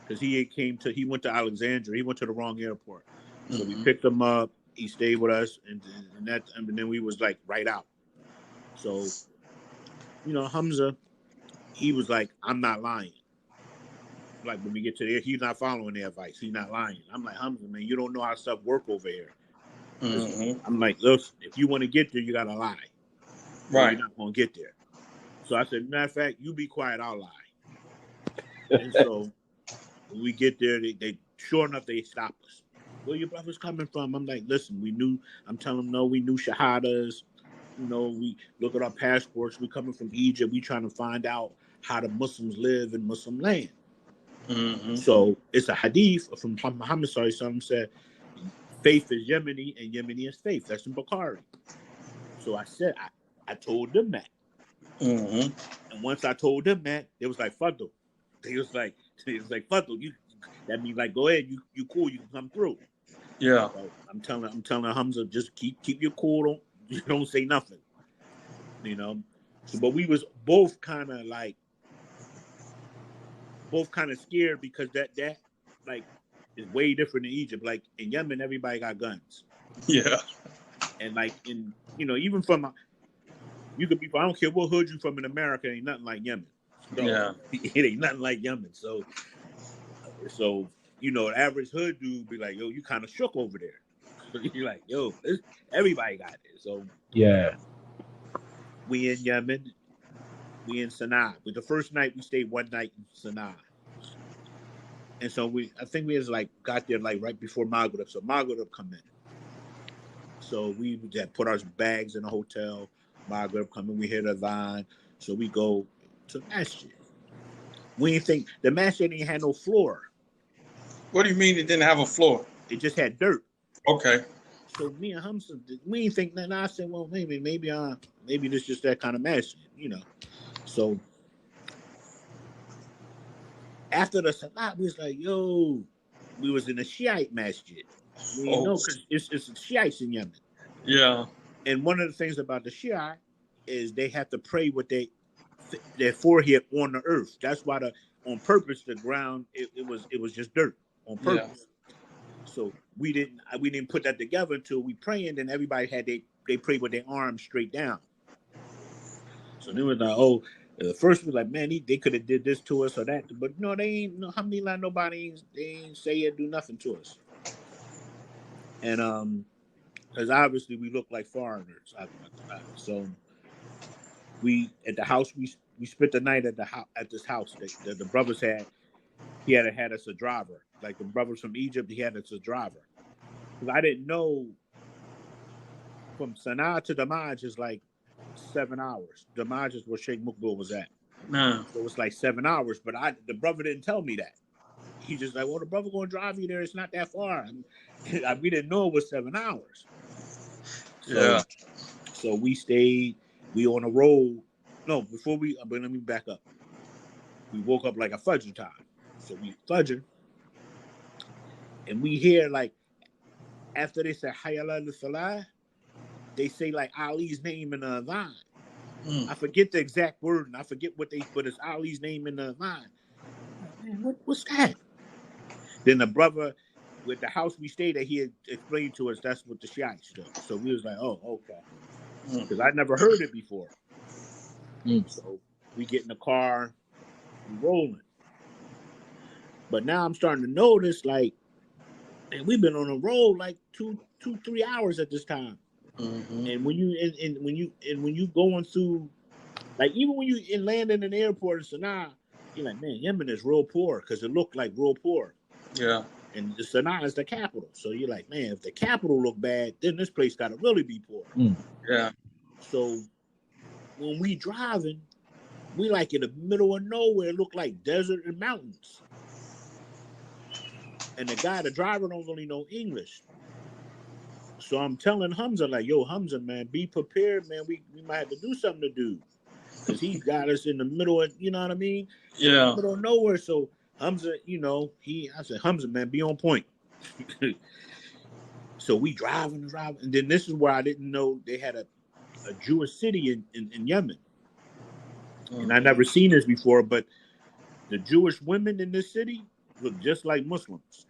Because he went to Alexandria. He went to the wrong airport. So we picked him up. He stayed with us, and then we was like right out. So, Hamza, he was like, I'm not lying. Like when we get to there, he's not following the advice. He's not lying. I'm like, Hamza, man, you don't know how stuff work over here. I'm like, look, if you want to get there, you gotta lie. Right. You're not gonna get there. So I said, matter of fact, you be quiet, I'll lie. And so when we get there, they sure enough they stop us. Where your brother's coming from? I'm like, listen, I'm telling them, no, we knew shahadas. We look at our passports. We coming from Egypt. We trying to find out how the Muslims live in Muslim land. So it's a hadith from Muhammad sallallahu alaihi wasallam said, faith is Yemeni and Yemeni is faith. That's in Bukhari. So I said, I told them that. And once I told them that, it was like, Fadl, They was like, Fadl, you. That means like, go ahead, you cool, you can come through. Yeah. So I'm telling Hamza, just keep your cool, don't say nothing. So, but we was both kind of scared because that like is way different in Egypt. Like in Yemen, everybody got guns. Yeah. And like even from you could be, I don't care what hood you from in America, ain't nothing like Yemen. So, Yeah. it ain't nothing like Yemen. So the average hood dude be like, yo, you kind of shook over there. So you're like, yo, everybody got it. So Yeah. we in Yemen, we in Sana'a. But the first night we stayed one night in Sana'a. And so I think we got there like right before Maghrib. So Maghrib come in. So we had put our bags in the hotel. Maghrib come in, we hear the van. So we go to masjid. We didn't think the masjid didn't have no floor. What do you mean it didn't have a floor? It just had dirt. Okay. So me and Hamza, we didn't think nothing. I said, well, maybe this is just that kind of masjid, So after the salat, we was like, yo, we was in a Shiite masjid. We didn't know because it's Shiites in Yemen. Yeah. And one of the things about the Shiite is they have to pray with their forehead on the earth. That's why on purpose the ground it was just dirt on purpose. Yeah. So we didn't put that together until we praying, and everybody had they prayed with their arms straight down. So then we was like, first we was like, man, they could have did this to us or that, but no, they ain't. No, alhamdulillah, nobody they ain't say it, do nothing to us. And because obviously we look like foreigners. So we at the house we spent the night at this house that the brothers had. He had us a driver, like the brothers from Egypt. He had us a driver because I didn't know from Sana'a to Damaj is like 7 hours. Damaj is where Sheikh Mukbil was at. No. So it's like 7 hours. But the brother didn't tell me that. He just like, well, the brother gonna drive you there. It's not that far. We didn't know it was 7 hours. So we stayed. We on a road. No, but let me back up. We woke up like a Fajr time. So we Fajr. And we hear like, after they say Hayya ala salah, they say like Ali's name in the adhan. I forget the exact word and I forget but it's Ali's name in the adhan. Man, what's that? Then the brother with the house we stayed at, he had explained to us that's what the Shiites do. So we was like, oh, okay. Because I never heard it before. So we get in the car, we rolling. But now I'm starting to notice, like, and we've been on a road like 3 hours at this time. Mm-hmm. And when you going through, like, even when you landing in the airport in Sana'a, you're like, man, Yemen is real poor because it looked like real poor. Yeah. And Sana'a is the capital. So you're like, man, if the capital look bad, then this place got to really be poor. Yeah. So when we driving, we like in the middle of nowhere. It looked like desert and mountains. And the driver don't really know English. So I'm telling Hamza, like, yo, Hamza, man, be prepared, man. We might have to do something to do. Because he got us in the middle of, you know what I mean? Yeah. In the middle of nowhere. So Hamza, I said, Hamza, man, be on point. So we driving. And then this is where I didn't know they had a Jewish city in Yemen. And I never seen this before, but the Jewish women in this city look just like Muslims.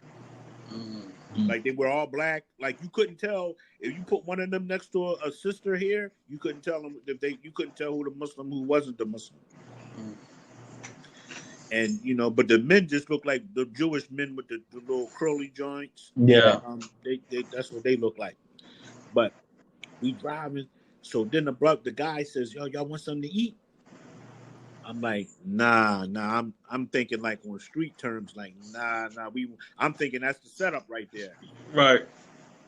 Like they were all black. Like you couldn't tell if you put one of them next to a sister here, you couldn't tell them you couldn't tell who the Muslim, who wasn't the Muslim. And but the men just look like the Jewish men with the little curly joints. Yeah. They that's what they look like. But we driving. So then the guy says, "Yo, y'all want something to eat?" I'm like, nah. I'm thinking like on street terms, like, nah. I'm thinking that's the setup right there. Right.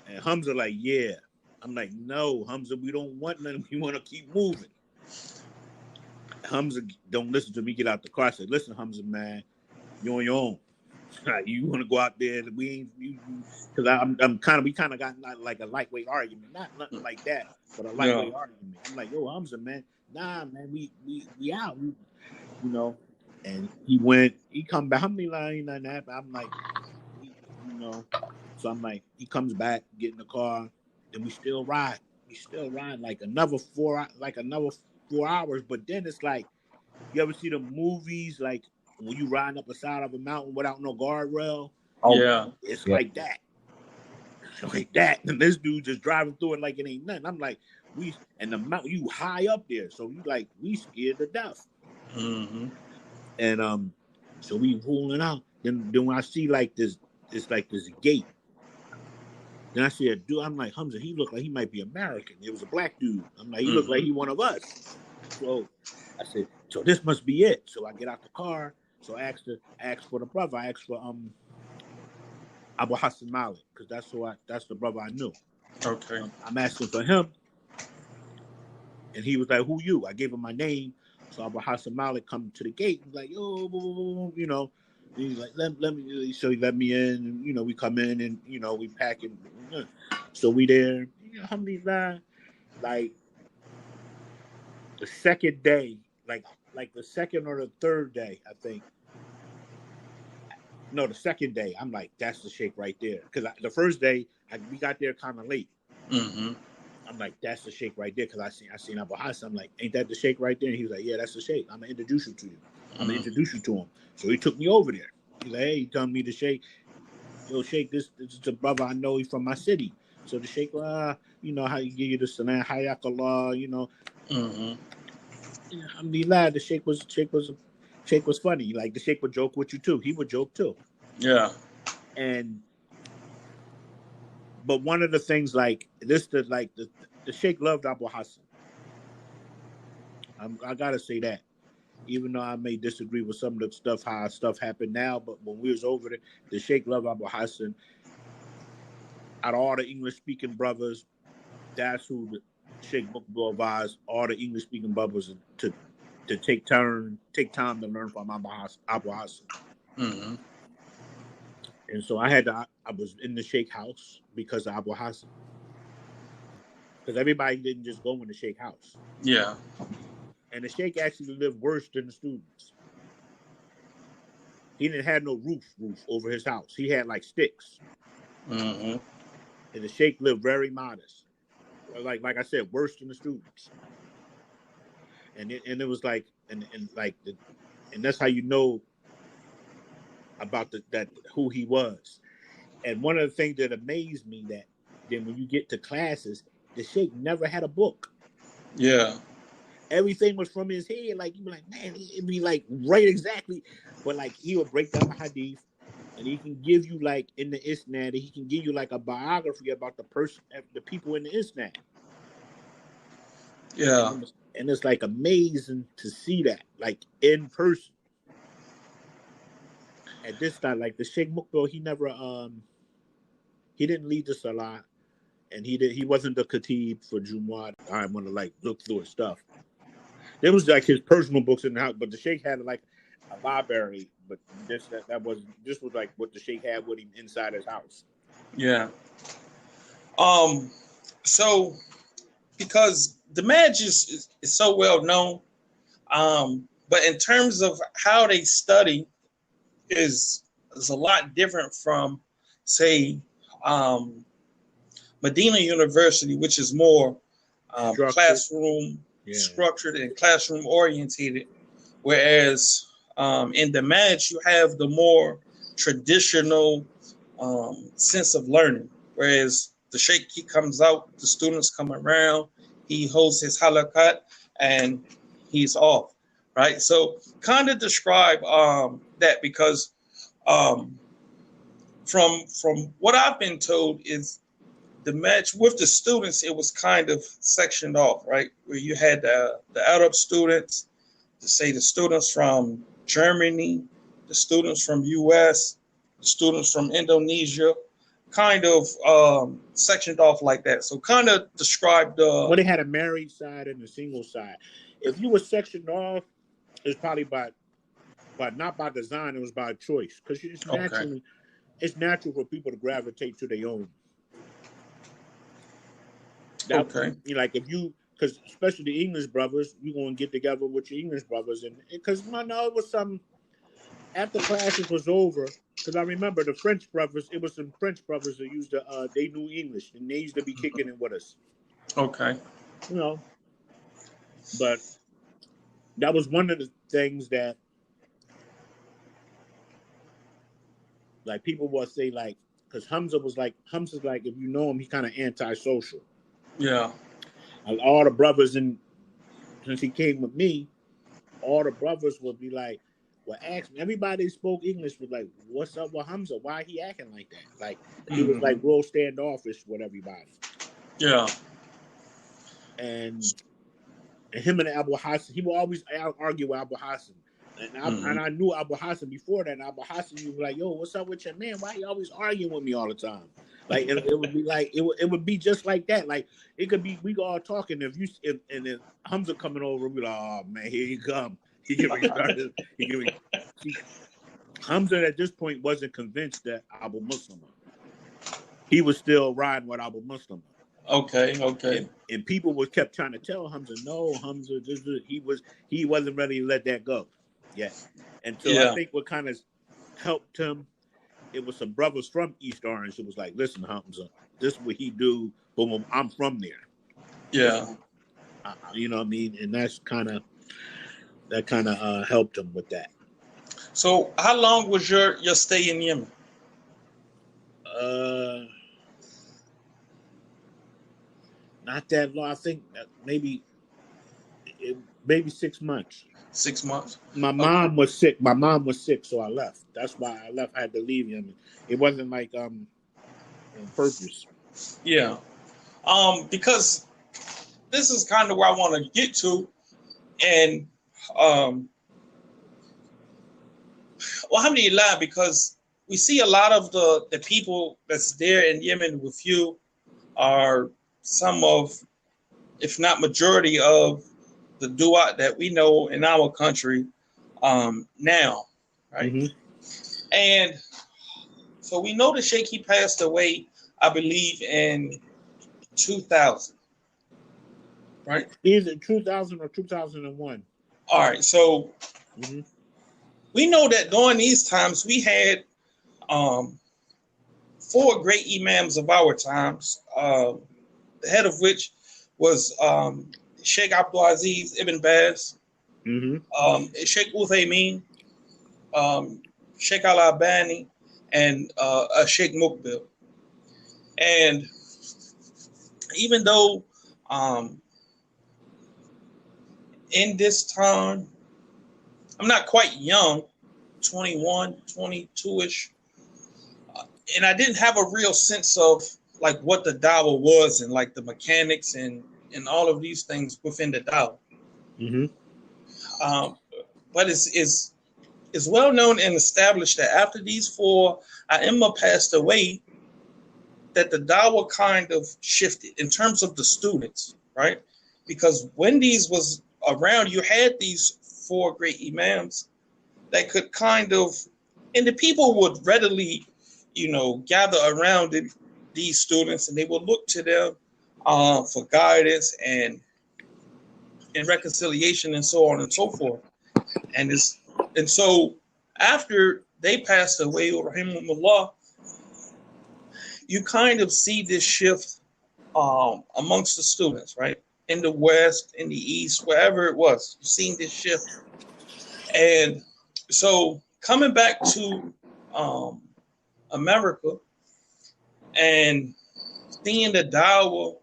And Hamza like, yeah. I'm like, no, Hamza, we don't want nothing. We want to keep moving. Hamza don't listen to me. Get out the car. I said, listen, Hamza, man, you on your own. You want to go out there? We ain't, because we kind of got like a lightweight argument, not nothing like that, but a lightweight argument. I'm like, yo, Hamza, man, nah, man, we out. And he come back. I'm like, you know, so I'm like, he comes back, get in the car, and we still ride. We still ride like another 4 hours. But then it's like, you ever see the movies like when you riding up the side of a mountain without no guardrail? Oh, Yeah. It's yeah. like that. Like that. And this dude just driving through it like it ain't nothing. I'm like, and the mountain, you high up there. So you like, we scared to death. Mm-hmm. And so we rolling out. Then when I see like this, it's like this gate. Then I see a dude. I'm like, Hamza, he looked like he might be American. It was a black dude. I'm like, he looked like he one of us. So I said, so this must be it. So I get out the car. So I asked for the brother. I asked for Abu Hassan Malik, because that's the brother I knew. Okay. I'm asking for him, and he was like, "Who you?" I gave him my name. So Abu Hassan Malik come to the gate. He's like, "Yo, you know." And he's like, "Let me." So he let me in, and we come in, and we pack it. So we there. Alhamdulillah, like the second day, like the second or the third day, I think. No, the second day, I'm like, that's the sheikh right there. Because the first day, we got there kind of late. Mm-hmm. I'm like, that's the sheikh right there. Because I seen Abu Hassan. I'm like, ain't that the sheikh right there? And he was like, yeah, that's the sheikh. I'm gonna introduce you to you. I'm gonna introduce you to him. So he took me over there. He's like, hey, he telling me the sheikh, yo, sheikh, this is the brother I know. He's from my city. So the sheikh, how you give you the salam, hayakallah, Mm-hmm. Alhamdulillah, the sheikh was funny. Like the sheikh would joke with you too. He would joke too. Yeah. But one of the things like this, the sheikh loved Abu Hassan. I gotta say that, even though I may disagree with some of the stuff, how stuff happened now, but when we was over there, the sheikh loved Abu Hassan. Out of all the English speaking brothers, that's who the Sheikh Mukbil advised all the English speaking brothers to take time to learn from Abu Hassan. Mm-hmm. And so I was in the sheikh house because of Abu Hassan. Because everybody didn't just go in the sheikh house. Yeah. And the sheikh actually lived worse than the students. He didn't have no roof over his house. He had like sticks. Mm-hmm. And the sheikh lived very modest. Like I said, worse than the students. And it was like and that's how you know about that who he was. And one of the things that amazed me that then when you get to classes, the sheikh never had a book. Yeah. Everything was from his head. Like you be like, man, it'd be like right exactly. But like he would break down the hadith, and he can give you like in the isnad, he can give you like a biography about the person, the people in the isnad. Yeah. And it's like amazing to see that like in person. At this time, like the Sheikh Mukbil, he didn't lead the salah, and he wasn't the khatib for Jumu'ah. I want to like look through his stuff. There was like his personal books in the house, but the sheikh had like a library. But this was like what the sheikh had with him inside his house. Yeah. So because the Madge is so well known, but in terms of how they study is a lot different from, say, Medina University, which is more classroom structured and classroom orientated, whereas in the Madge you have the more traditional sense of learning. Whereas the sheikh, he comes out, the students come around, he holds his halakat, and he's off, right? So kind of describe that, because from what I've been told is the match with the students, it was kind of sectioned off, right? Where you had the Arab students, to say the students from Germany, the students from US, the students from Indonesia, kind of sectioned off like that. So kind of describe the... Well, they had a married side and a single side. If you were sectioned off, it's probably by not by design, it was by choice. Because it's natural for people to gravitate to their own. Okay. Like if you because especially the English brothers, you gonna get together with your English brothers, and because no, it was some after classes was over. Because I remember the French brothers, it was some French brothers that used to they knew English and they used to be kicking it with us. Okay. You know, but that was one of the things that like people would say like because Hamza's like if you know him, he's kind of antisocial. Yeah. And all the brothers since he came with me, all the brothers would be like, well, ask me. Everybody who spoke English was like, what's up with Hamza? Why he acting like that? Like he was like real standoffish with everybody. Yeah. And him and Abu Hassan, he would always argue with Abu Hassan. And I knew Abu Hassan before that. And Abu Hassan, you were like, yo, what's up with your man? Why he always arguing with me all the time? Like it would be like it would be just like that. Like it could be we all talking. And then Hamza coming over, we like, oh man, here you come. He get me started. Hamza at this point wasn't convinced that Abu Muslim. He was still riding with Abu Muslim. Okay. And people kept trying to tell Hamza, no, Hamza, he wasn't ready to let that go. Yeah. And so I think what kind of helped him, it was some brothers from East Orange. It was like, listen, Hamza, this is what he do. Boom, I'm from there. Yeah. You know what I mean? And that kind of helped him with that. So how long was your stay in Yemen? Not that long. I think maybe 6 months. 6 months. My mom was sick. So I left. That's why I left. I had to leave Yemen. It wasn't like on purpose. Yeah. Because this is kind of where I want to get to, and alhamdulillah, because we see a lot of the people that's there in Yemen with you are some of, if not majority of, the Dawah that we know in our country now, right? Mm-hmm. And so we know the Sheikh, he passed away, I believe, in 2000, right? Either 2000 or 2001. All right, so we know that during these times we had 4 great imams of our times, the head of which was Sheikh Abdulaziz Ibn Baz, Sheikh Uthaymeen, Sheikh Al-Albani, and Sheikh Mukbil. And even though in this time, I'm not quite young, 21, 22-ish, and I didn't have a real sense of like what the Dawah was and like the mechanics and all of these things within the Dawah. But it's well known and established that after these 4 A'imma passed away, that the Dawah kind of shifted in terms of the students, right? Because when these was around, you had these 4 great imams that could kind of, and the people would readily, gather around these students, and they would look to them for guidance and reconciliation and so on and so forth. And so after they passed away, rahimahumullah, you kind of see this shift amongst the students, right? In the West, in the East, wherever it was, you've seen this shift. And so coming back to America and seeing the Dawah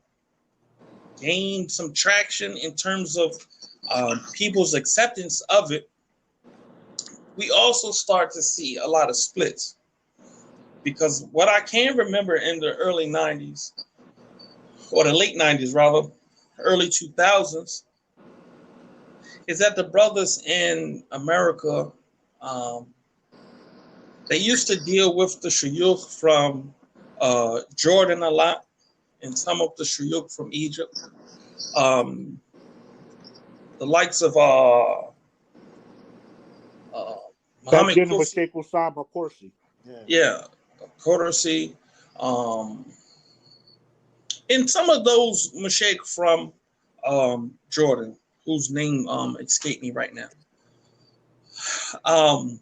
gain some traction in terms of people's acceptance of it, we also start to see a lot of splits. Because what I can remember in the early 90s, or the late 90s rather, early 2000s, is that the brothers in America, they used to deal with the shuyukh from Jordan a lot, and some of the shuyukh from Egypt. The likes of Muhammad Kursi. Yeah, Kursi. And some of those mashayikh from Jordan, whose name escaped me right now. Um,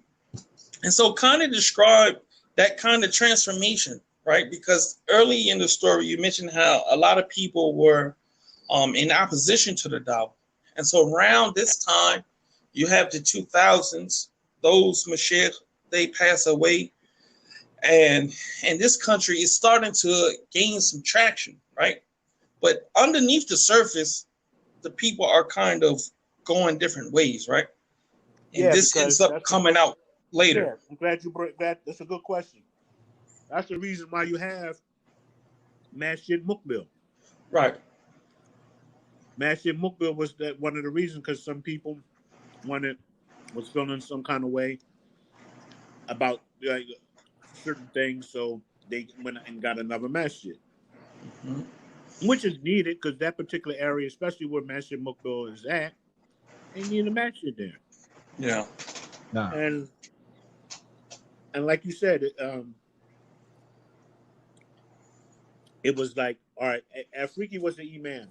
and so kind of describe that kind of transformation, right? Because early in the story, you mentioned how a lot of people were in opposition to the Dawah. And so around this time, you have the 2000s, those Mashiach, they pass away. And this country is starting to gain some traction, right? But underneath the surface, the people are kind of going different ways, right? And Yeah, this ends because up that's a coming good. out later. Yeah, I'm glad you brought that. That's a good question. That's the reason why you have Masjid Mukbil. Right. Masjid Mukbil was that one of the reasons because some people was feeling some kind of way about certain things, so they went and got another masjid, Mhm. which is needed because that particular area, especially where Masjid Mukbil is at, they need a masjid there. Yeah. Nah. And like you said, it was like, all right, Afriki was the imam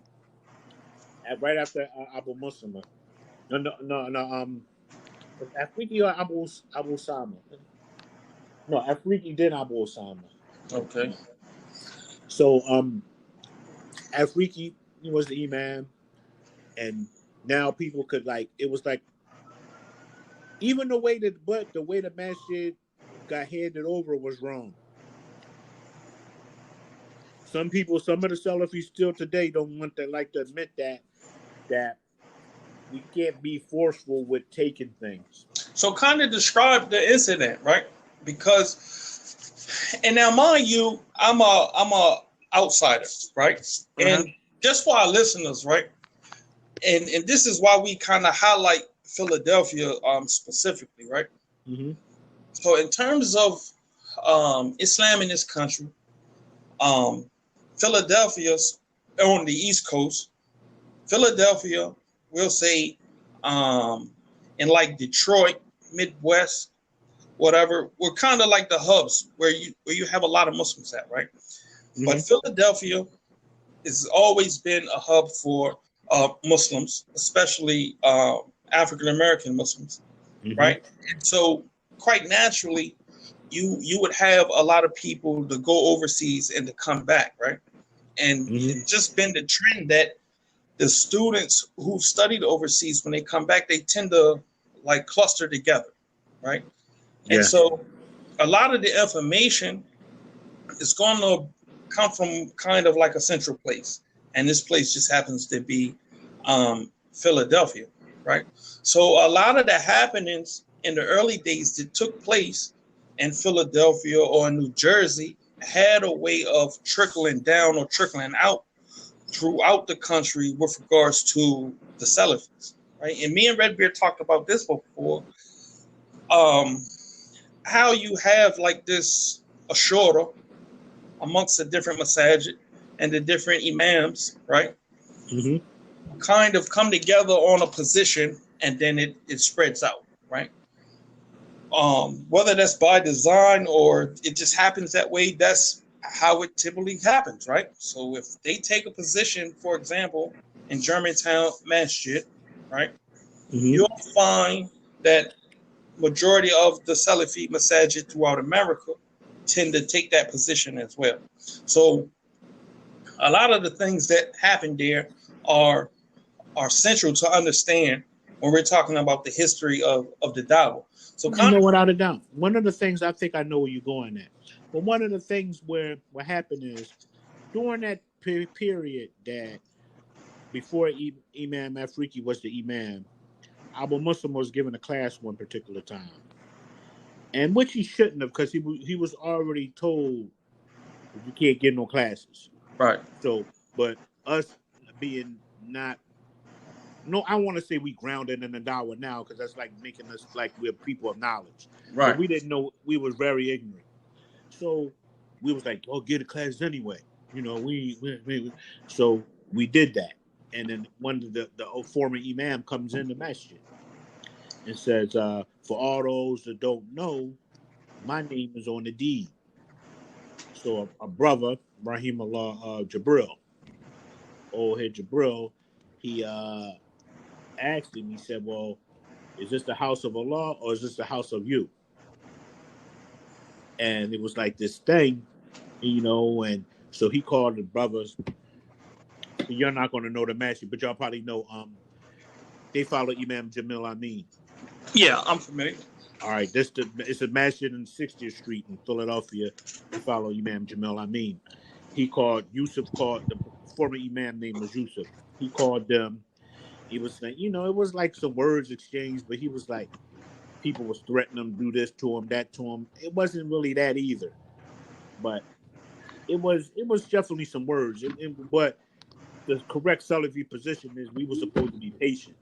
right after Abu Muslima. No. Was Afriki or Abu Sama? No, Afriki did Abu Osama. Okay. So Afriki was the imam, and now people could like it was like even the way the masjid got handed over was wrong. Some of the Salafis still today don't want to like to admit that we can't be forceful with taking things. So kind of describe the incident, right? Because, and now mind you, I'm a outsider, right? Uh-huh. And just for our listeners, right? And this is why we kind of highlight Philadelphia specifically, right? Mm-hmm. So in terms of Islam in this country, um, Philadelphia's on the East Coast. Philadelphia, we'll say, in like Detroit, Midwest, whatever, we're kind of like the hubs where you have a lot of Muslims at, right? Mm-hmm. But Philadelphia has always been a hub for Muslims, especially African American Muslims, Mm-hmm. right? And so, quite naturally, you would have a lot of people to go overseas and to come back, right? And Mm-hmm. it's just been the trend that the students who studied overseas, when they come back, they tend to like cluster together, right? And Yeah. so a lot of the information is going to come from kind of like a central place. And this place just happens to be Philadelphia, right? So a lot of the happenings in the early days that took place in Philadelphia or in New Jersey had a way of trickling down or trickling out throughout the country with regards to the Salafists, right? And me and Redbeard talked about this before. How you have like this ashura amongst the different masajid and the different imams, right? Mm-hmm. Kind of come together on a position and then it spreads out, right? Whether that's by design or it just happens that way, that's how it typically happens, right? So if they take a position, for example, in Germantown Masjid, right, Mm-hmm. you'll find that majority of the Salafi masajid throughout America tend to take that position as well. So a lot of the things that happen there are central to understand when we're talking about the history of the Dawah. So kind No, of without a doubt. One of the things I think I know where you're going at, but one of the things where what happened is during that period that before Imam Afriki was the Imam, Abu Muslim was given a class one particular time, and which he shouldn't have because he was already told that you can't get no classes. right, So, but us being not, no, I want to say we grounded in the Dawah now because that's like making us like we're people of knowledge, but right, we didn't know, we was very ignorant. So we was like, oh, get a class anyway. You know, so we did that. And then one of the former imam comes in the masjid and says, for all those that don't know, my name is on the deed. So a brother, Rahim Allah Jabril, old head Jabril, he asked him. He said, "Well, is this the house of Allah or is this the house of you?" And it was like this thing, and so he called the brothers. You're not going to know the masjid, but y'all probably know. They follow Imam Jamil Amin. Yeah, I'm familiar. All right, it's a masjid in 60th Street in Philadelphia. They follow Imam Jamil Amin. Yusuf called the former Imam name was Yusuf. He called them. He was saying, it was like some words exchanged, but he was like, people was threatening him, do this to him, that to him. It wasn't really that either, but it was definitely some words. But the correct Salafi position is we were supposed to be patient.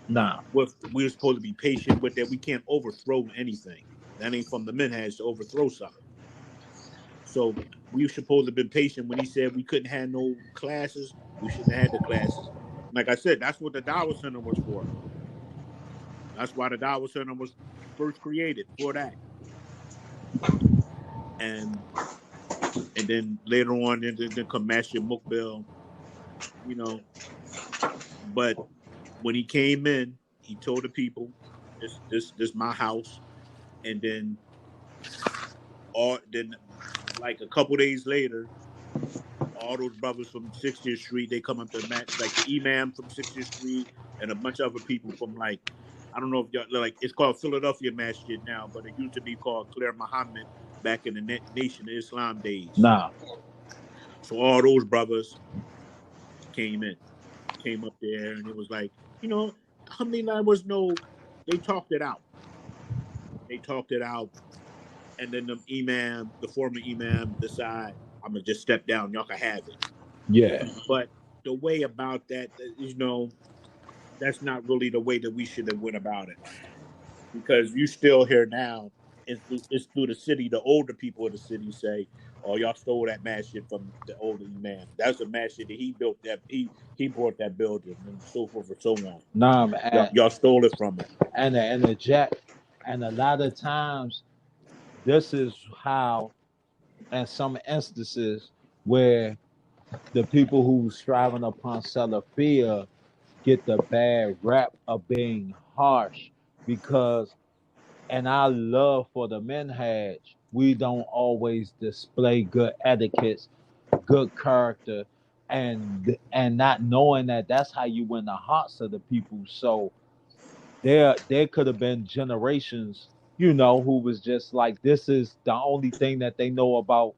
Nah. We were supposed to be patient with that. We can't overthrow anything. That ain't from the minhaj to overthrow something. So we were supposed to have been patient when he said we couldn't have no classes. We shouldn't have had the classes. Like I said, that's what the Dawah Center was for. That's why the Dawah Center was first created, for that. And then later on, then come Master Mukbil, But when he came in, he told the people, "This my house." And then, like a couple days later, all those brothers from 60th Street, they come up to match, like the Imam from 60th Street and a bunch of other people from I don't know if y'all, it's called Philadelphia Masjid now, but it used to be called Claire Muhammad back in the Nation of Islam days. Nah. So all those brothers came up there, and it was like, alhamdulillah, they talked it out. And then the former Imam decide, I'm going to just step down. Y'all can have it. Yeah. But the way about that, that's not really the way that we should have went about it. Because you still hear now, it's through the city, the older people of the city say, "Oh, y'all stole that masjid from the older Imam. That's a masjid that he built, that he brought that building," and so forth and so on. Nah, man. Y'all stole it from him. And the jack, and a lot of times, this is how, in some instances, where the people who striving upon Salafia get the bad rap of being harsh, because in our love for the minhaj, we don't always display good etiquettes, good character, and not knowing that that's how you win the hearts of the people. So there could have been generations, who was just like, this is the only thing that they know about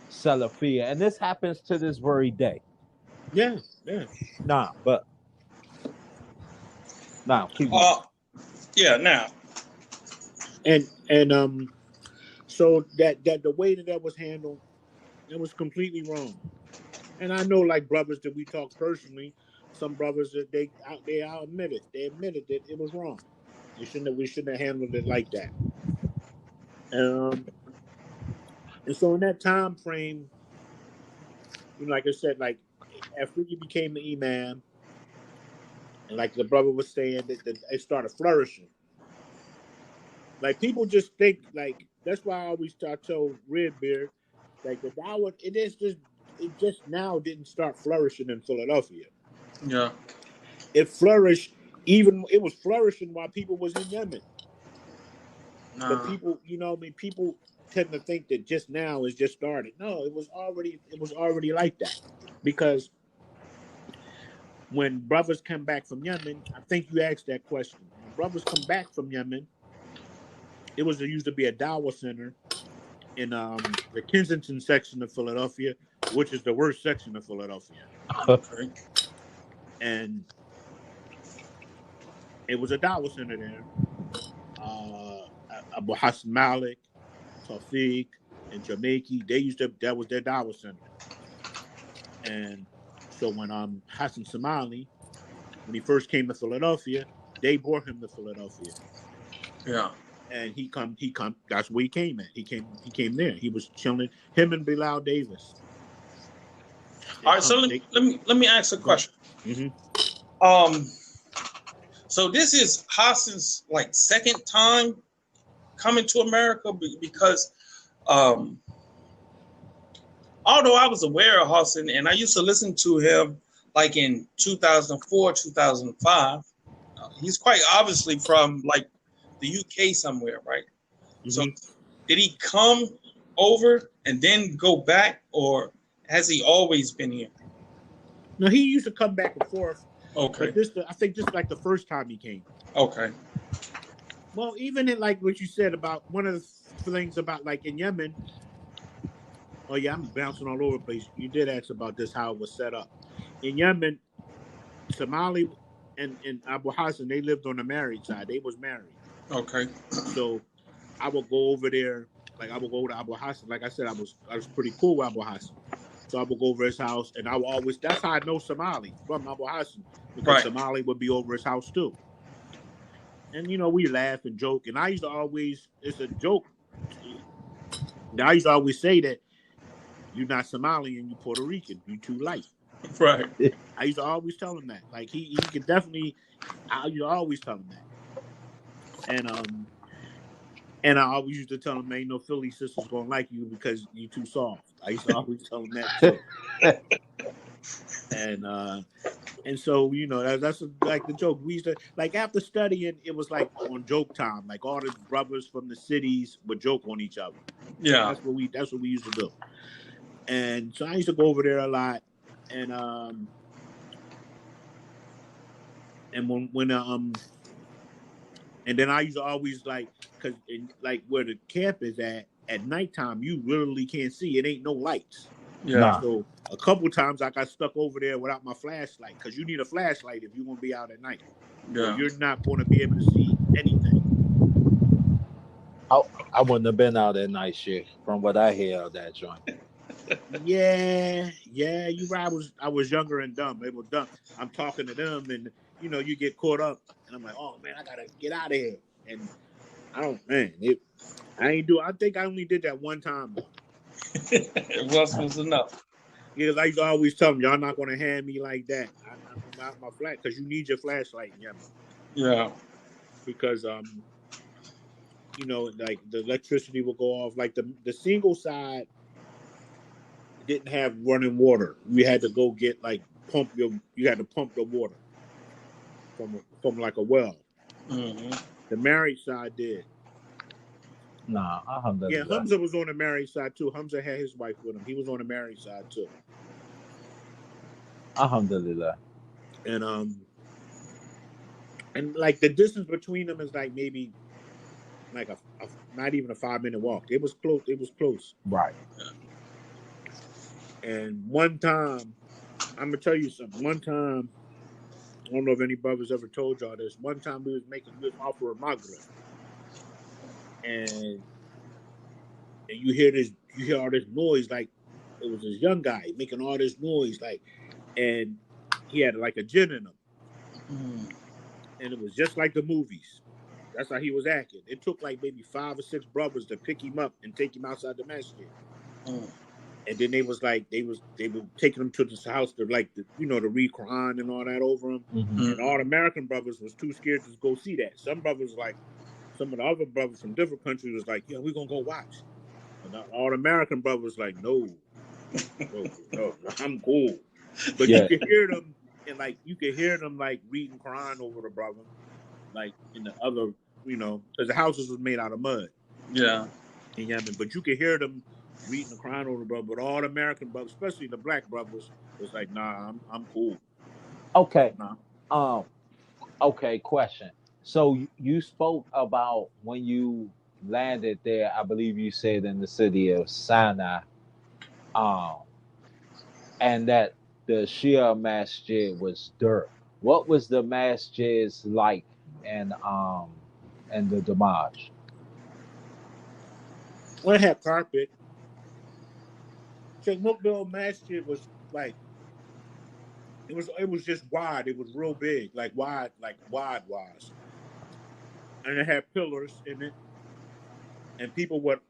Salafia, and this happens to this very day. Yeah. Keep going. Yeah, now. And so that the way that was handled, it was completely wrong. And I know, like, brothers that we talk personally, some brothers that they admitted that it was wrong. We shouldn't have handled it like that. And so in that time frame, like I said, like after he became the Imam, and like the brother was saying, that it started flourishing. Like, people just think, like, that's why I always tell Redbeard, like, the Dawah, it just now didn't start flourishing in Philadelphia. Yeah. It flourished, it was flourishing while people was in Yemen. But people, people tend to think that just now is just started. No, it was already like that. Because when brothers come back from Yemen, I think you asked that question. When brothers come back from Yemen, there used to be a Dawah center in the Kensington section of Philadelphia, which is the worst section of Philadelphia. Okay. And it was a Dawah center there. Abu Hassan Malik, Tawfiq, and Jamaica, that was their Dawah center. And so when Hassan Somali, when he first came to Philadelphia, they brought him to Philadelphia. Yeah. And he come. That's where he came at. He came there. He was chilling. Him and Bilal Davis. All right. So let me ask a question. Mm-hmm. So this is Hassan's second time coming to America, because although I was aware of Hassan and I used to listen to him like in 2004, 2005. He's quite obviously from like the UK somewhere, right? So did he come over and then go back, or has he always been here? No, he used to come back and forth. Okay. But I think this is like the first time he came. Okay. Well, even in like what you said about one of the things about like in Yemen. Oh yeah, I'm bouncing all over the place. You did ask about this, how it was set up. In Yemen, Somali and Abu Hassan, they lived on the married side. They was married. Okay. So I would go over there, like I would go to Abu Hassan. Like I said, I was pretty cool with Abu Hassan. So I would go over his house, and I would always. That's how I know Somali from Abu Hassan, because Right. Somali would be over his house too. And we laugh and joke, and I used to always. It's a joke. I used to always say that you're not Somalian, you're Puerto Rican, you're too light. Right. I used to always tell him that. Like he could definitely. I used to always tell him that. And I always used to tell him, ain't no Philly sisters gonna like you because you too soft. I used to always tell him that too. And so that's like the joke. We used to, like, after studying, it was like on joke time. Like all the brothers from the cities would joke on each other. Yeah. That's what we used to do. And so I used to go over there a lot. And and then I used to always, like, because like where the camp is at nighttime, you literally can't see. It ain't no lights. Yeah. Nah. So a couple times I got stuck over there without my flashlight, because you need a flashlight if you're going to be out at night. Yeah. So you're not going to be able to see anything. I wouldn't have been out at night shit from what I hear of that joint. Yeah, you're right. I was younger and dumb. They were dumb. I'm talking to them, and you get caught up, and I'm like, oh man, I gotta get out of here. And I think I only did that one time though. It was enough. Yeah, like I used to always tell them, y'all not gonna hand me like that. I'm not my flat, because you need your flashlight in Yemen. Yeah. Because like the electricity will go off. Like the single side didn't have running water. You had to go get you had to pump the water from like a well. Mm-hmm. The married side did. Nah, alhamdulillah. Yeah, Hamza was on the married side too. Hamza had his wife with him. He was on the married side too. Alhamdulillah. And like the distance between them is like maybe like a not even a 5-minute walk. It was close. Right. And one time, I'm gonna tell you something. One time, I don't know if any brothers ever told y'all this. One time we was offer of Maghrib, and you hear all this noise, like it was this young guy making all this noise, like, and he had like a jinn in him, and it was just like the movies. That's how he was acting. It took like maybe 5 or 6 brothers to pick him up and take him outside the masjid. And then they were taking him to this house to, like, to read Quran and all that over him. Mm-hmm. And all the American brothers was too scared to go see that. Some brothers, like some of the other brothers from different countries, was like, yeah, we're gonna go watch. And all the American brothers like, no, I'm cool. But you could hear them, and like like reading Quran over the brother, like in the other, because the houses was made out of mud. Yeah. In Yemen, but you could hear them reading the Quran over the brother. But all the American brothers, especially the black brothers, was like, nah, I'm cool. Okay. Nah. Okay. Question. So you spoke about when you landed there. I believe you said in the city of Sinai, and that the Shia masjid was dirt. What was the masjids like in the Damaj? Well, it had carpet. Sheikh Mukbil Masjid was like, it was just wide. It was real big, like wide wise. And it had pillars in it. And people would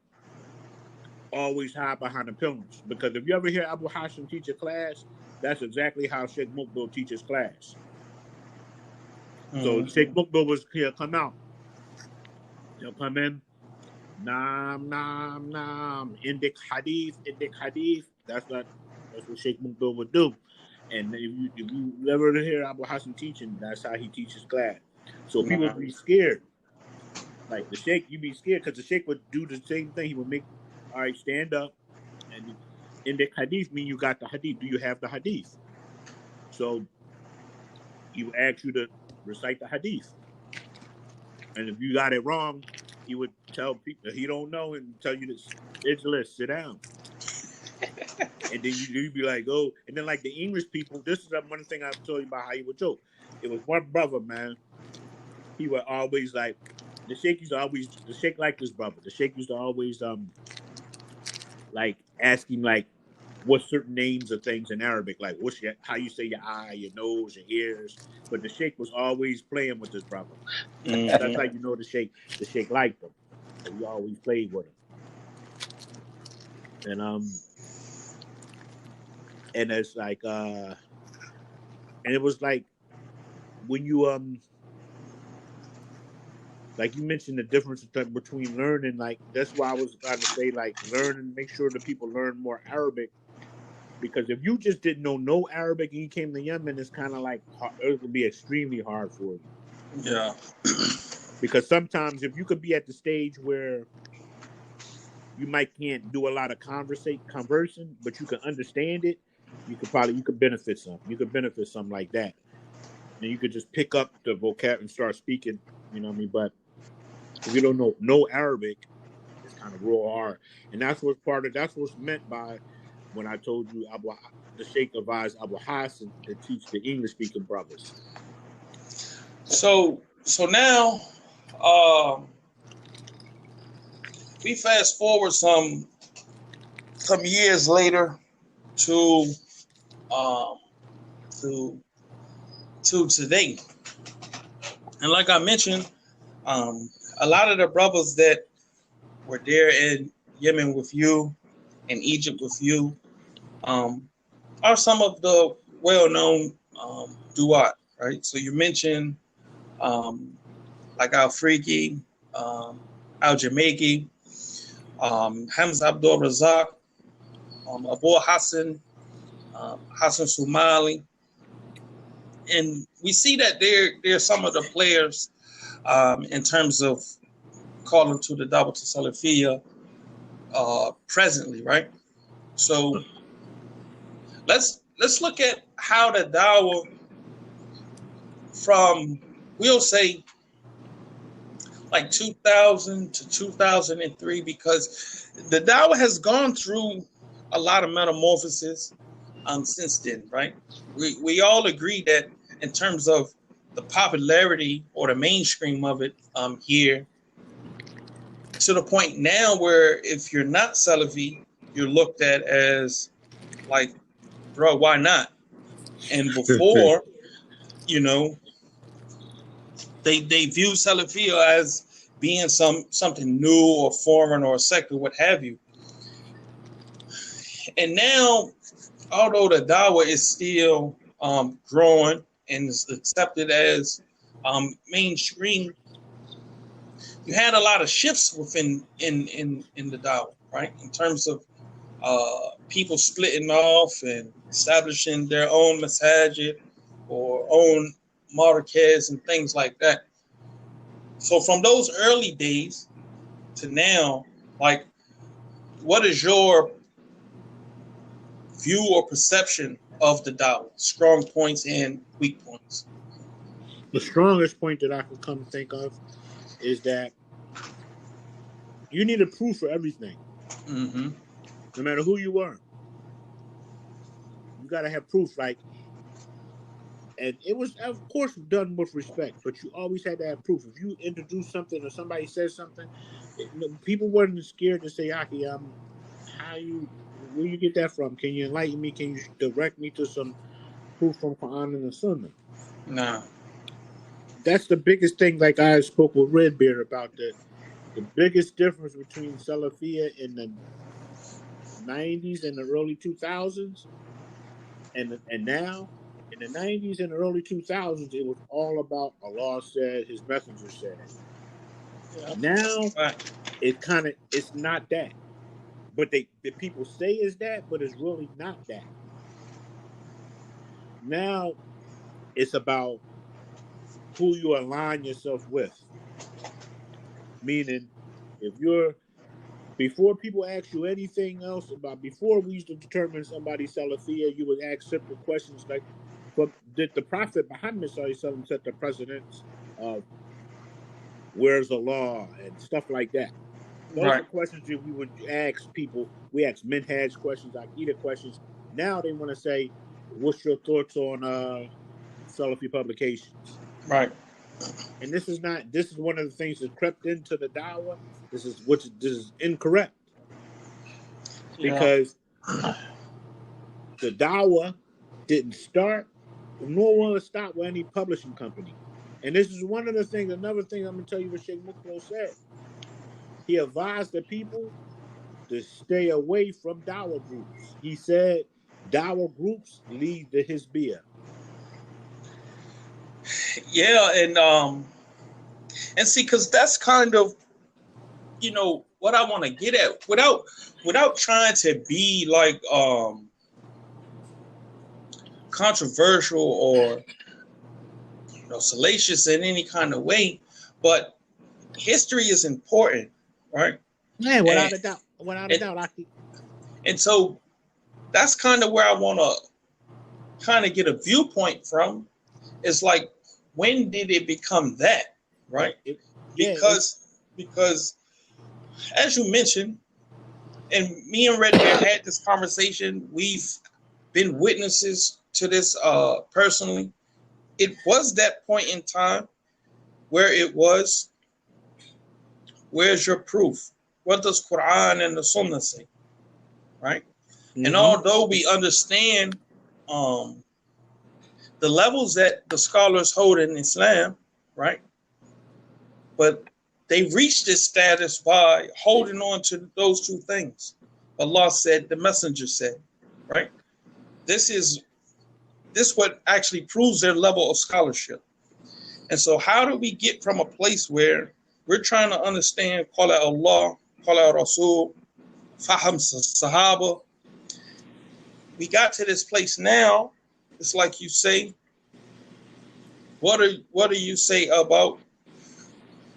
always hide behind the pillars. Because if you ever hear Abu Hashim teach a class, that's exactly how Sheikh Mukbil teaches class. So Sheikh Mukbil he'll come out. He'll come in. Nam, nam, nam. Indik hadith. That's what Sheikh Mukbil would do. And if you ever hear Abu Hassan teaching, that's how he teaches class. So people Nah. be scared. Like the sheikh, you be scared because the sheikh would do the same thing. He would make, all right, stand up, and in the hadith, mean you got the hadith. Do you have the hadith? So he would ask you to recite the hadith, and if you got it wrong, he would tell people he don't know and tell you to sit down. And then you'd be like, oh, and then like the English people, this is one thing I've told you about how he would joke. It was one brother, man. He would always like, the sheikh liked this brother. The sheikh used to always like ask him like what certain names of things in Arabic, like how you say your eye, your nose, your ears. But the sheikh was always playing with this brother. Mm-hmm. That's how you know the sheikh liked him. So he always played with him. And it's like and it was like when you like you mentioned the difference between learning, like that's why I was about to say, like, make sure that people learn more Arabic, because if you just didn't know no Arabic and you came to Yemen, it's kind of like it would be extremely hard for you. Yeah. Because sometimes if you could be at the stage where you can't do a lot of conversing, but you can understand it, you could benefit some. You could benefit something like that. And you could just pick up the vocab and start speaking, you know what I mean? But if you don't know no Arabic, it's kind of real hard. And that's what's meant by when I told you the Sheikh advised Abu Hassan to teach the English speaking brothers. So now we fast forward some years later to today. And like I mentioned, a lot of the brothers that were there in Yemen with you, in Egypt with you, are some of the well-known Dawah, right? So you mentioned like Al-Friki, Al-Jamaiqi, Hamza Abdul Razak, Abu Hassan, Hassan Somali. And we see that they're some of the players in terms of calling to the Dawah to Salafiyya presently, right? So let's look at how the Dawah from, we'll say, like 2000 to 2003, because the Dawah has gone through a lot of metamorphosis since then, right? We all agree that in terms of the popularity or the mainstream of it here, to the point now where if you're not Salafi, you're looked at as like, bro, why not? And before, you know, they view Salafiyya as being something new or foreign or a sector, what have you. And now, although the Dawah is still growing and is accepted as mainstream, you had a lot of shifts within in the Dawah, right? In terms of people splitting off and establishing their own masajid or own markaz and things like that. So from those early days to now, like, what is your view or perception of the Dawah? Strong points and weak points. The strongest point that I can come think of is that you need a proof for everything. Mm-hmm. No matter who you are. You got to have proof. Like, and it was, of course, done with respect, but you always had to have proof. If you introduce something or somebody says something, people weren't scared to say, Aki, where you get that from? Can you enlighten me? Can you direct me to some proof from Quran and the Sunnah? Nah. That's the biggest thing. Like I spoke with Redbeard about the biggest difference between Salafiyya in the 90s and the early 2000s and now. In the 90s and the early 2000s, it was all about Allah said, His Messenger said. Yeah. Now, it's not that. But the people say it's that, but it's really not that. Now it's about who you align yourself with. Meaning, if you're before people ask you anything else about before we used to determine somebody's Salafiyah, you would ask simple questions like, "But did the Prophet Muhammad sallallahu set the precedence of where's the law and stuff like that?" Those are Right. questions that we would ask people. We ask minhaj questions, akida questions. Now they want to say, "What's your thoughts on Salafi publications?" Right. And this is not. This is one of the things that crept into the dawah. This is incorrect Yeah. because the dawah didn't start, nor will it stop with any publishing company. And this is one of the things. Another thing I'm going to tell you what Sheikh Muklo said. He advised the people to stay away from dawah groups. He said dawah groups lead to Hizbiyah. Yeah, and see, because that's kind of, what I want to get at without trying to be like controversial or salacious in any kind of way, but history is important, right? Yeah, without a doubt. Without a doubt. And so that's kind of where I want to kind of get a viewpoint from. It's like, when did it become that, right? Because as you mentioned, and me and Red Bear had this conversation, we've been witnesses to this personally. It was that point in time where it was, where's your proof? What does Quran and the Sunnah say, right? Mm-hmm. And although we understand the levels that the scholars hold in Islam, right? But they reached this status by holding on to those two things. Allah said, the messenger said, right? This what actually proves their level of scholarship. And so how do we get from a place where we're trying to understand Qala Allah, Qala Rasul, Faham Sahaba? We got to this place now. It's like you say, what do you say about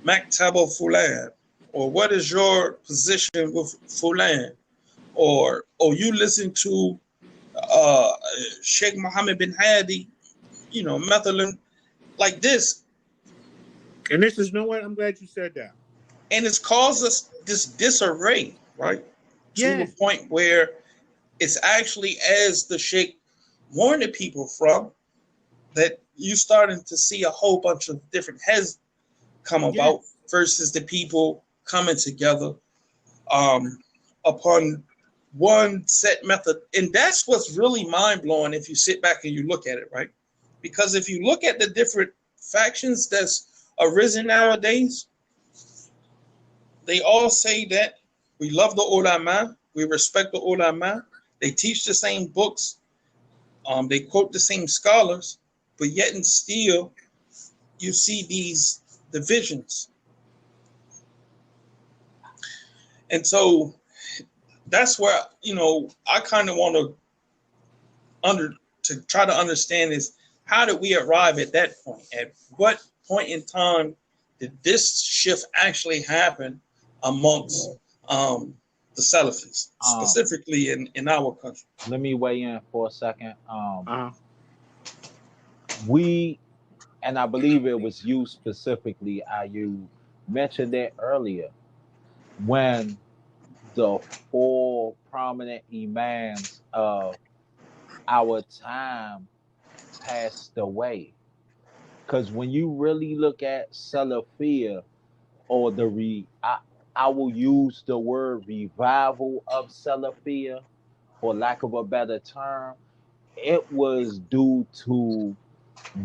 Maktab Fulan? Or what is your position with Fulan? Or you listen to Sheikh Mohammed bin Hadi, Methalan, like this. And this is I'm glad you said that. And it's caused us this disarray, right? To the point where it's actually, as the Sheikh warned the people from, that you starting to see a whole bunch of different heads come about versus the people coming together upon one set method. And that's what's really mind-blowing if you sit back and you look at it, right? Because if you look at the different factions that's arisen nowadays, they all say that we love the ulama, we respect the ulama, they teach the same books, they quote the same scholars, but yet and still you see these divisions. And so that's where, I kind of want to try to understand is, how did we arrive at that point? At what point in time did this shift actually happen amongst the Salafis, specifically in our country? Let me weigh in for a second. And I believe it was you specifically, you mentioned it earlier, when the four prominent imams of our time passed away. Because when you really look at Salafiyah, or I will use the word revival of Salafiyah, for lack of a better term, it was due to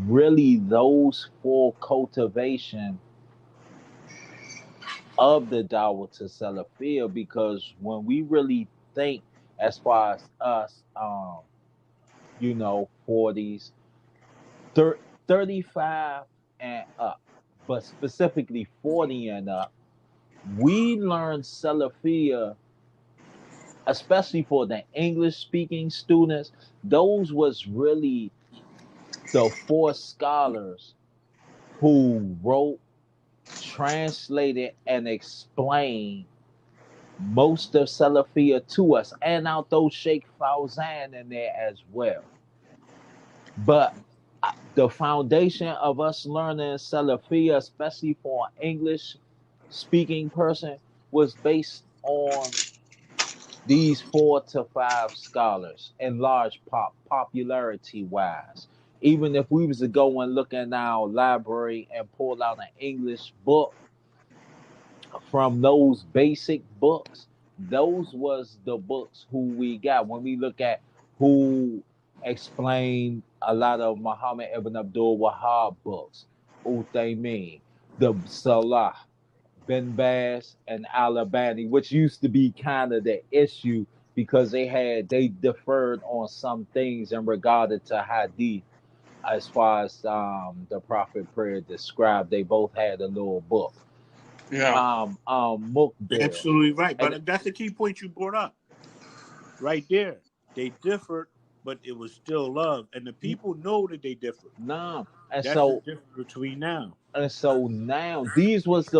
really those four cultivation of the Dawah to Salafiyah. Because when we really think as far as us, 40s, 35 and up, but specifically 40 and up, we learned Salafiyah, especially for the English speaking students. Those was really the four scholars who wrote, translated, and explained most of Salafia to us, and I'll throw Sheikh Fawzan in there as well. But the foundation of us learning Salafia, especially for an English speaking person, was based on these 4 to 5 scholars in large popularity wise. Even if we was to go and look in our library and pull out an English book from those basic books, those was the books who we got when we look at who explained a lot of Muhammad ibn Abdul Wahhab books, Uthaymeen, the Salah, Ben Baz, and Al-Albani, which used to be kind of the issue because they deferred on some things in regard to hadith as far as the Prophet prayer described. They both had a little book. Yeah. Mukbil. Absolutely right. And But that's the key point you brought up right there. They differed, but it was still love. And the people know that they differed. nah. And That's the so difference between now. now these was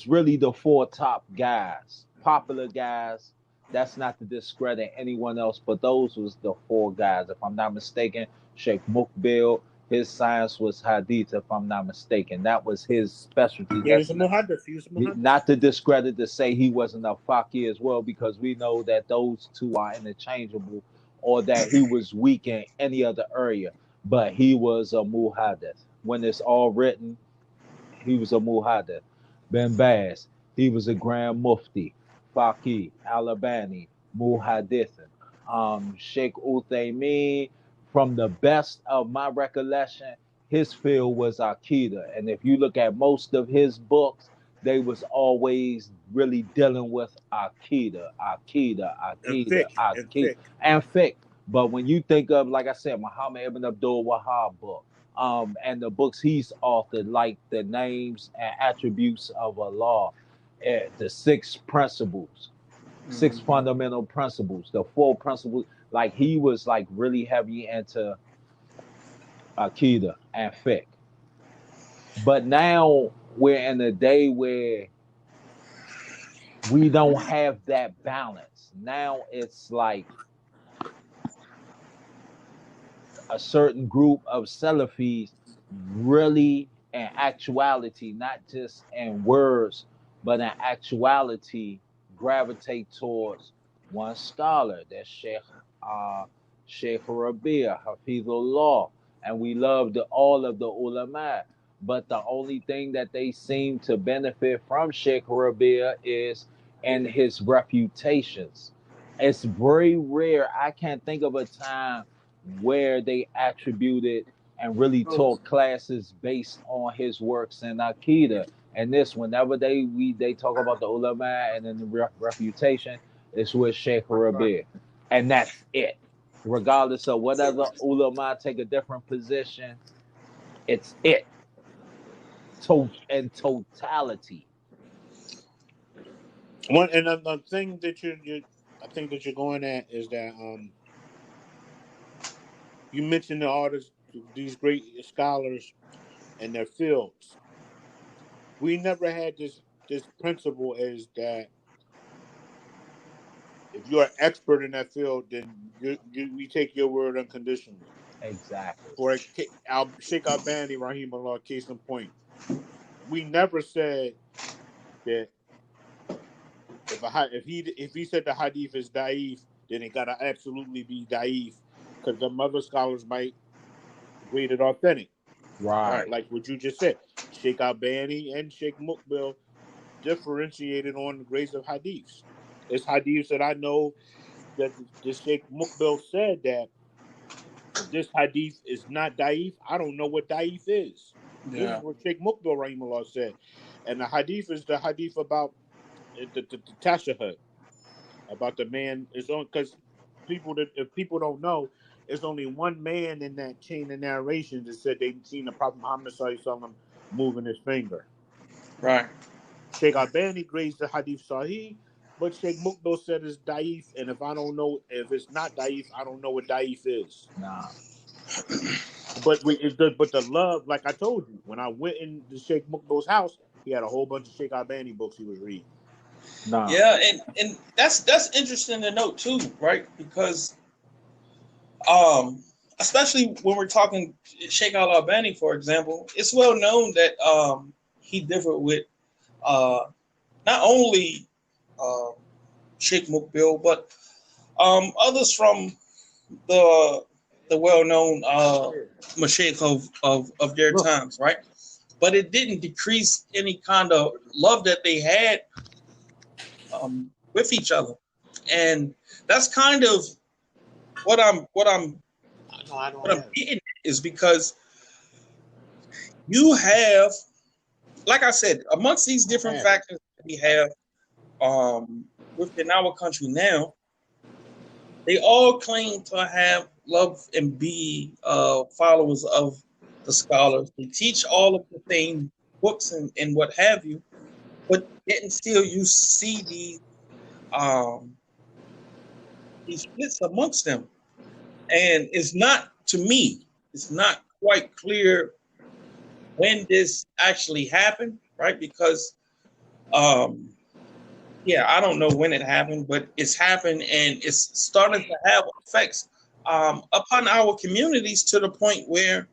really the 4 top guys, popular guys. That's not to discredit anyone else, but those was the 4 guys. If I'm not mistaken, Sheikh Mukbil, his science was hadith. If I'm not mistaken, that was his specialty. He was That's a muhaddith. He was a muhaddith. not to discredit to say he wasn't a faqih as well, because we know that those two are interchangeable, or that he was weak in any other area. But he was a muhaddith. When it's all written, he was a muhaddith. Ben Baz, he was a grand mufti. Faqih, Al-Albani, muhaddithin. Sheikh Uthaymeen, from the best of my recollection, his field was Aqidah. And if you look at most of his books, they was always really dealing with Aqidah, And thick. and fiqh. But when you think of, like I said, Muhammad ibn Abdul Wahhab book, and the books he's authored, like the names and attributes of Allah, the 6 principles, 6 fundamental principles, the 4 principles, like he was like really heavy into Aqidah and fiqh. But now we're in a day where we don't have that balance. Now it's like a certain group of Salafis really, in actuality, not just in words, but in actuality, gravitate towards one scholar. That's Sheikh Rabi'a, Hafizullah, and we love all of the ulama. But the only thing that they seem to benefit from Sheikh Rabi'a is in his reputations. It's very rare. I can't think of a time where they attributed and really taught classes based on his works in Akida. And this, whenever they talk about the ulama and then the refutation, it's with Sheikh Rabi', and that's it. Regardless of whatever ulama take a different position, it's it. In totality. One and the thing that I think that you're going at is that you mentioned these great scholars and their fields. We never had this principle is that if you're an expert in that field, then we take your word unconditionally. Exactly. For Sheikh Albani, Rahimahullah, case in point, we never said that if he said the hadith is da'if, then it gotta absolutely be da'if, because the other scholars might grade it authentic. Right. Like what you just said, Sheikh Albani and Sheikh Mukbil differentiated on the grades of hadiths. It's hadiths that I know that the Sheikh Mukbil said that if this hadith is not da'if, I don't know what da'if is. Yeah. This is what Sheikh Mukbil Rahimahullah said. And the hadith is the hadith about the tashahhud, about the man is on, because if people don't know, there's only one man in that chain of narration that said they've seen the Prophet Muhammad sallallahu alaihi wasallam moving his finger. Right. Sheikh Albani grades the hadith sahih, but Sheikh Mukbil said it's da'if, and if I don't know if it's not da'if, I don't know what da'if is. Nah. But the love, like I told you, when I went into Sheikh Mukbo's house, he had a whole bunch of Sheikh Albani books he was reading. Nah. Yeah, and that's interesting to note too, right? Because especially when we're talking Sheikh Al Albani, for example, it's well known that he differed with not only Sheikh Mukbil, but others from the well known Mashaykh of their Look, times, right? But it didn't decrease any kind of love that they had with each other, and that's kind of what I'm no, I don't what I'm have. getting at is because you have, like I said, amongst these different factors that we have within our country now, they all claim to have love and be followers of the scholars. They teach all of the same books and what have you, but yet and still you see these splits amongst them. And it's not, to me, it's not quite clear when this actually happened, right? Because, yeah, I don't know when it happened, but it's happened and it's starting to have effects upon our communities to the point where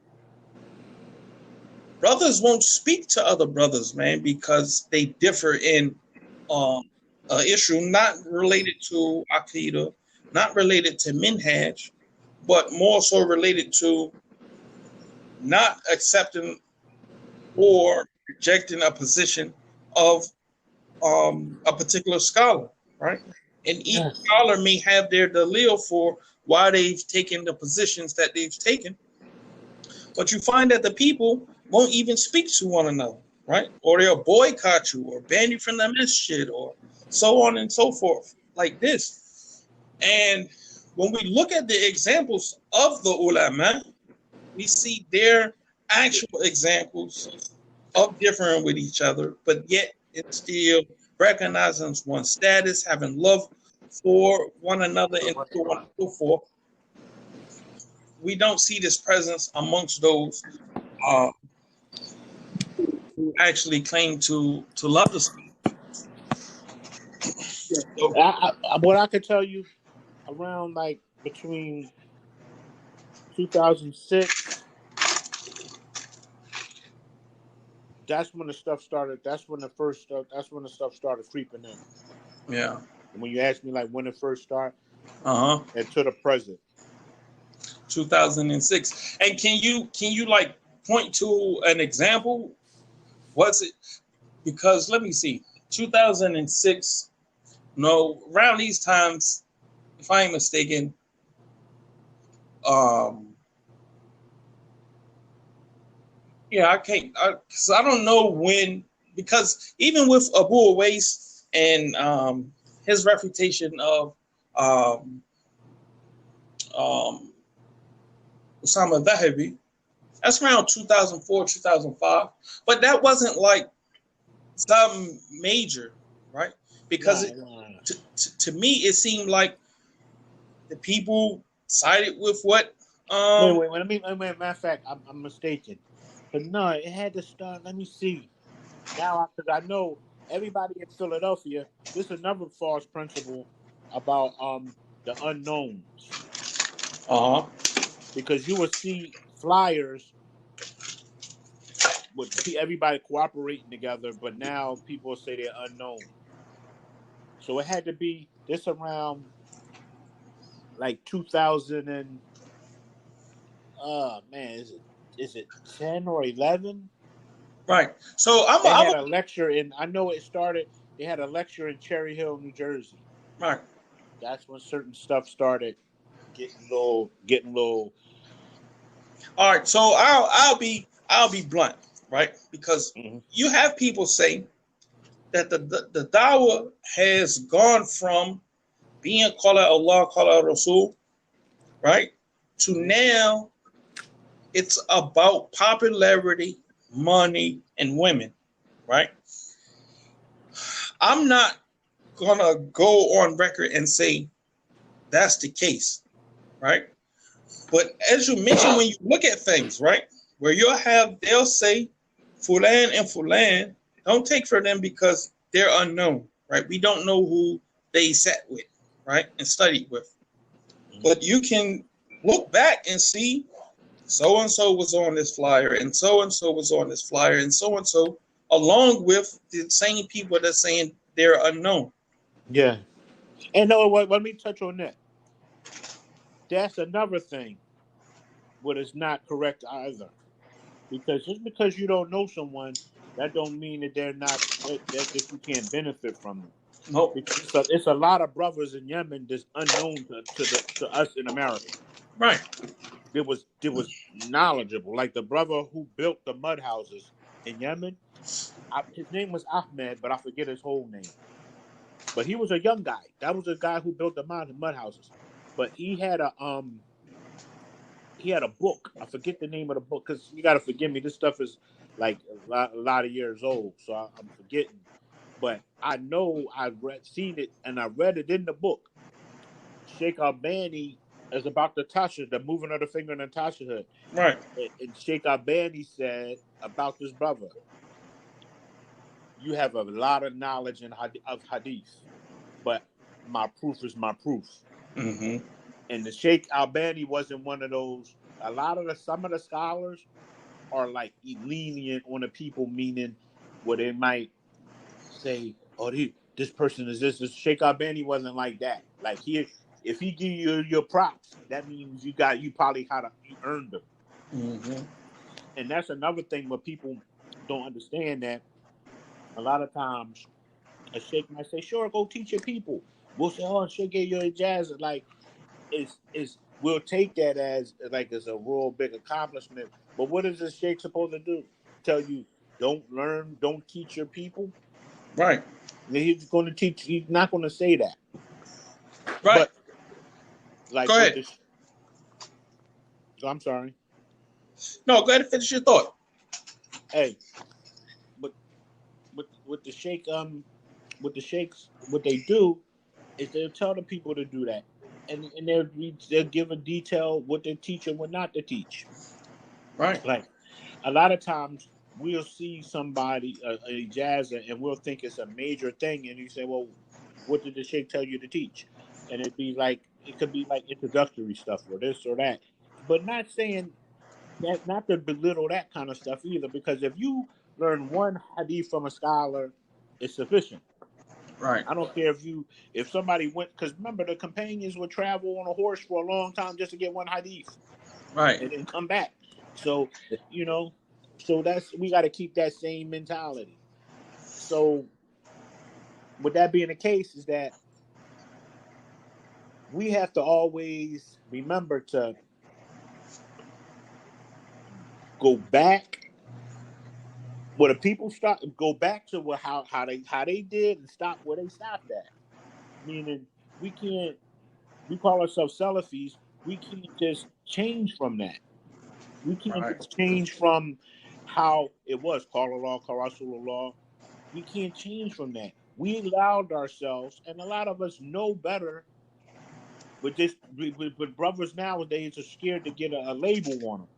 brothers won't speak to other brothers, man, because they differ in an issue not related to Aqidah, not related to Minhaj, but more so related to not accepting or rejecting a position of a particular scholar, right? And each scholar may have their dalil for why they've taken the positions that they've taken, but you find that the people won't even speak to one another, right? Or they'll boycott you or ban you from the masjid or so on and so forth, like this. And when we look at the examples of the ulama, we see their actual examples of differing with each other, but yet it's still recognizing one's status, having love for one another, and so on and so forth. We don't see this presence amongst those who actually claim to love the school. So, What I could tell you, around like between 2006, that's when the stuff started. That's when the first stuff. That's when the stuff started creeping in. yeah. And when you ask me like when it first started, Uh-huh. and to the present, 2006. And can you like point to an example? Was it because let me see, 2006? No, around these times, if I ain't mistaken, yeah, I can't, because I don't know when, because even with Abu Uwais and his refutation of um, Osama Zahabi, that's around 2004, 2005. But that wasn't like something major, right? Because to me, it seemed like the people sided with what. wait. Matter of fact, I'm mistaken. But no, it had to start. Let me see. Now, because I know everybody in Philadelphia, this is another false principle about the unknowns. Because you will see flyers with everybody cooperating together, but now people say they're unknown. So it had to be this around like 2000 and man, is it 10 or 11? Right. So They had a lecture in. I know it started. They had a lecture in Cherry Hill, New Jersey. right. That's when certain stuff started getting low. All right. So I'll be blunt, right? Because you have people say that the Dawah has gone from being Qala Allah, Qala Rasul, right, to now it's about popularity, money, and women, right? I'm not gonna go on record and say that's the case, right? But as you mentioned, when you look at things, right, where they'll say, Fulan and Fulan, don't take for them because they're unknown, right? We don't know who they sat with, right, and studied with. But you can look back and see so and so was on this flyer, and so was on this flyer, and so, along with the same people that's saying they're unknown. Yeah. And no, let me touch on that. That's another thing, but it's not correct either. Because just because you don't know someone, that don't mean that they're not that you can't benefit from them. No. Because it's a lot of brothers in Yemen that's unknown to us in America. Right. It was knowledgeable. Like the brother who built the mud houses in Yemen, his name was Ahmed, but I forget his whole name. But he was a young guy. That was a guy who built the mud houses. But he had a book. I forget the name of the book because you got to forgive me. This stuff is like a lot of years old, so I'm forgetting. But I know I've seen it, and I read it in the book. Sheikh Albani is about the moving of the finger in the tashahhud. Right. And Sheikh Albani said about this brother, you have a lot of knowledge of hadith, but my proof is my proof. Mm-hmm. And the Sheikh Albani wasn't one of those. Some of the scholars are like lenient on the people, meaning where they might say, "Oh, this person is this." Sheikh Albani wasn't like that. Like if he give you your props, that means you probably you earned them. Mm-hmm. And that's another thing where people don't understand that. A lot of times, a sheikh might say, "Sure, go teach your people." We'll say, "Oh, sheikh gave you a jazz." Like, we'll take that as like it's a real big accomplishment. But what is the sheikh supposed to do? Tell you, don't teach your people? Right. He's going to teach. He's not going to say that. Right. But like, go ahead. I'm sorry. No, go ahead and finish your thought. Hey, but with the sheikh, with the sheikhs, what they do is they'll tell the people to do that, and they'll give a detail what they teach and what not to teach. Right. Like a lot of times we'll see somebody a jazzer and we'll think it's a major thing, and you say, "Well, what did the sheikh tell you to teach?" And it could be like introductory stuff or this or that, but not saying that, not to belittle that kind of stuff either. Because if you learn one hadith from a scholar, it's sufficient. Right. I don't care if somebody went, because remember the companions would travel on a horse for a long time just to get one hadith, right, and then come back. So we got to keep that same mentality. So with that being the case, is that we have to always remember to go back where the people go back to how they did and stop where they stopped at. Meaning we call ourselves Salafis, we can't just change from that. We can't just change from how it was. Qala Allah, Qala Rasulullah. We can't change from that. We allowed ourselves, and a lot of us know better, but brothers nowadays are scared to get a label on them.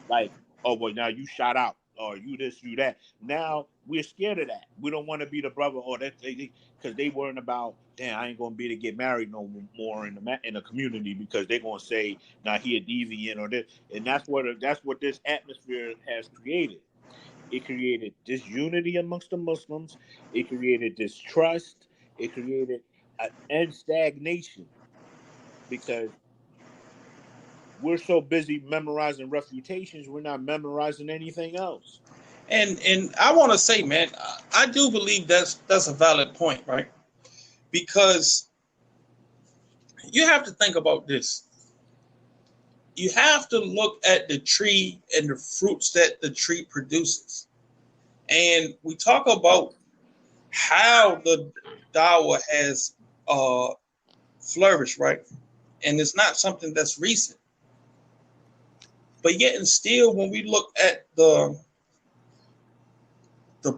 Like, "Oh, well, now you shot out, or you this, you that." Now we're scared of that. We don't want to be the brother, or that because they worrying about, "Damn, I ain't gonna be able to get married no more in the community because they're gonna say, now he a deviant or this." And that's what this atmosphere has created. It created disunity amongst the Muslims. It created distrust. It created and stagnation, because we're so busy memorizing refutations, we're not memorizing anything else. And I want to say, man, I do believe that's a valid point, right? Because you have to think about this. You have to look at the tree and the fruits that the tree produces. And we talk about how the Dawah has flourished, right? And it's not something that's recent. But yet and still, when we look at the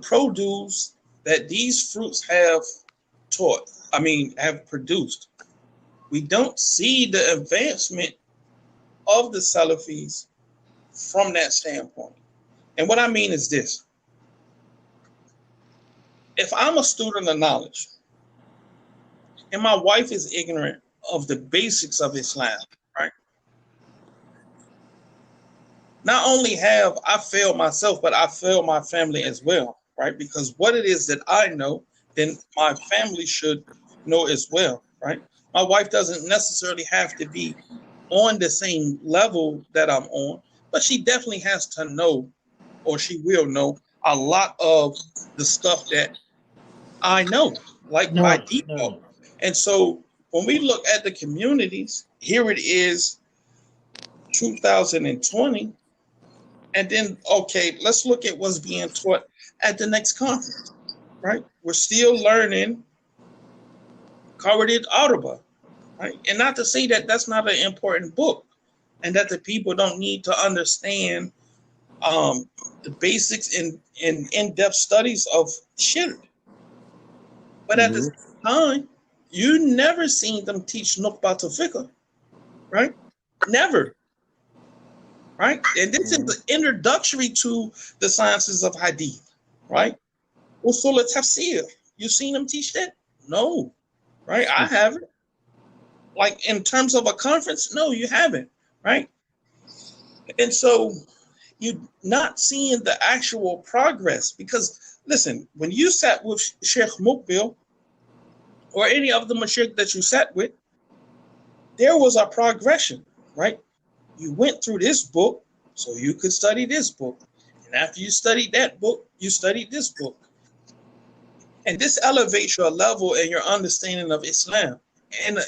produce that these fruits have have produced, we don't see the advancement of the Salafis from that standpoint. And what I mean is this. If I'm a student of knowledge and my wife is ignorant of the basics of Islam, right? Not only have I failed myself, but I failed my family as well, right? Because what it is that I know, then my family should know as well, right? My wife doesn't necessarily have to be on the same level that I'm on, but she definitely has to know, or she will know, a lot of the stuff that I know, like by default. And so when we look at the communities, here it is 2020. And then, okay, let's look at what's being taught at the next conference, right? We're still learning Qawaid Arba, right? And not to say that that's not an important book and that the people don't need to understand the basics in in-depth studies of shirk. But at the same time, you never seen them teach Nuqbat al-Fiqh, right? Never. Right? And this is the introductory to the sciences of hadith, right? Usul al-Tafsir. You seen them teach that? No. Right? I haven't. Like in terms of a conference, no, you haven't. Right? And so you're not seeing the actual progress because, listen, when you sat with Sheikh Mukbil or any of the mashayikh that you sat with, there was a progression, right? You went through this book so you could study this book. And after you studied that book, you studied this book. And this elevates your level and your understanding of Islam. And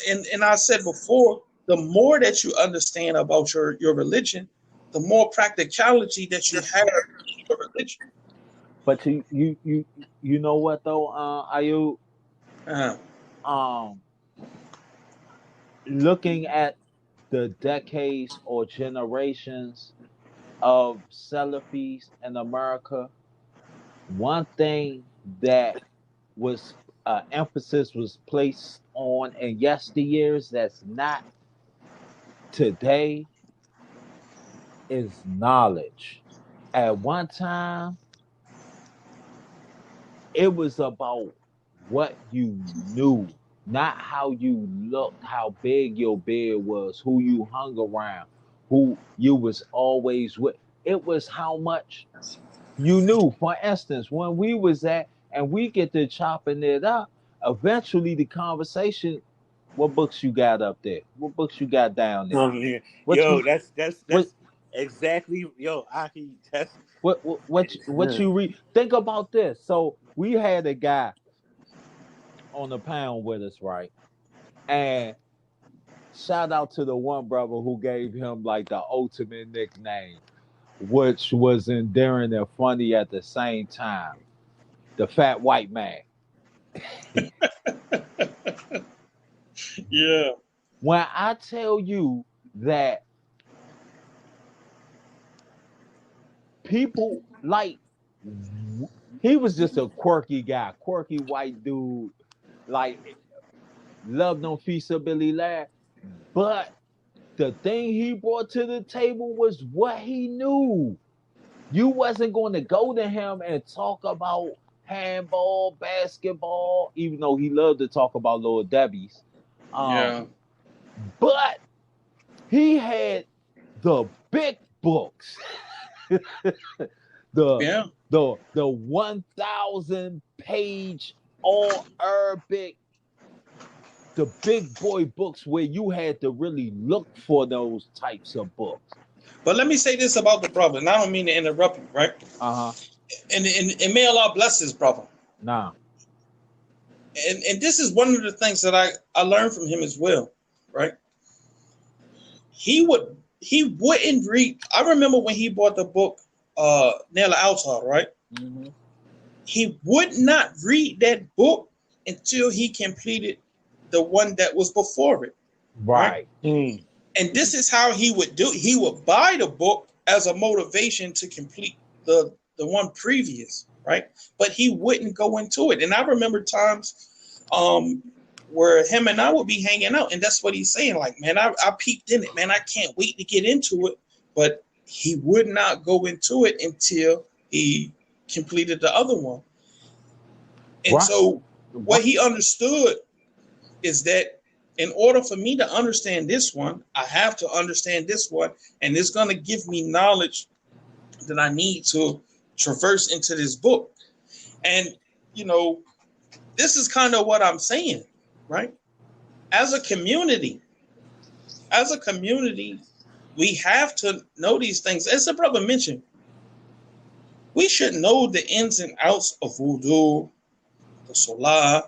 I said before, the more that you understand about your religion, the more practicality that you have in your religion. But you know what though, Ayub? Looking at the decades or generations of Salafis in America, one thing that was emphasis was placed on in yesteryears that's not today is knowledge. At one time, it was about what you knew, not how you looked, how big your bed was, who you hung around, who you was always with. It was how much you knew. For instance, when we was at and we get to chopping it up, eventually the conversation, what books you got up there? What books you got down there? That's exactly Aki. That's What you read? Think about this. So we had a guy on the pound with us, right? And shout out to the one brother who gave him like the ultimate nickname, which was endearing and funny at the same time. The fat white man. Yeah. When I tell you that people like, he was just a quirky guy, quirky white dude, like loved on feasibility, but the thing he brought to the table was what he knew. You wasn't going to go to him and talk about handball, basketball, even though he loved to talk about Lord Debbie's. Yeah. But he had the big books. the 1,000 page all Arabic, the big boy books where you had to really look for those types of books. But let me say this about the brother, and I don't mean to interrupt you, right? And may Allah bless his brother. Nah. And this is one of the things that I learned from him as well, right? He wouldn't read. I remember when he bought the book Nail Altar, right? Mm-hmm. He would not read that book until he completed the one that was before it. Right. And this is how he would do. He would buy the book as a motivation to complete the one previous, right? But he wouldn't go into it. And I remember times where him and I would be hanging out, and that's what he's saying. Like, man, I peeped in it, man. I can't wait to get into it, but he would not go into it until he completed the other one. And Right. so what he understood is that in order for me to understand this one, I have to understand this one, and it's going to give me knowledge that I need to traverse into this book. And, you know, this is kind of what I'm saying, right? As a community, we have to know these things. As the brother mentioned, we should know the ins and outs of voodoo, the solar,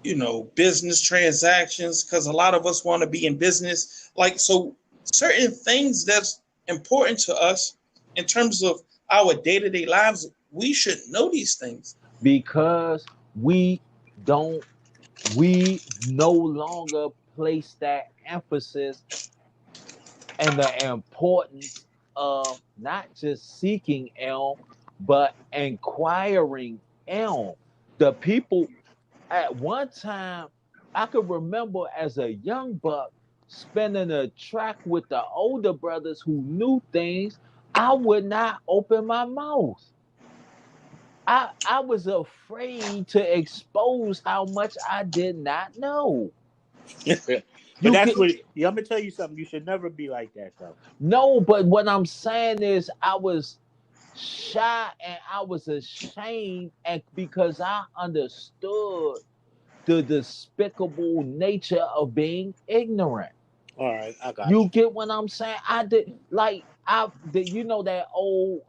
you know, business transactions, because a lot of us want to be in business. Like, so certain things that's important to us in terms of our day-to-day lives, we should know these things. Because we no longer place that emphasis and the importance of not just seeking elm, but inquiring elm. The people at one time, I could remember as a young buck spending a track with the older brothers who knew things. I would not open my mouth. I was afraid to expose how much I did not know. But You that's can what. Yeah, I'm gonna tell you something. You should never be like that, though. no, but what I'm saying is I was shy and I was ashamed, and because I understood the despicable nature of being ignorant. All right, I got You you. get what I'm saying? I did like I did. You know that old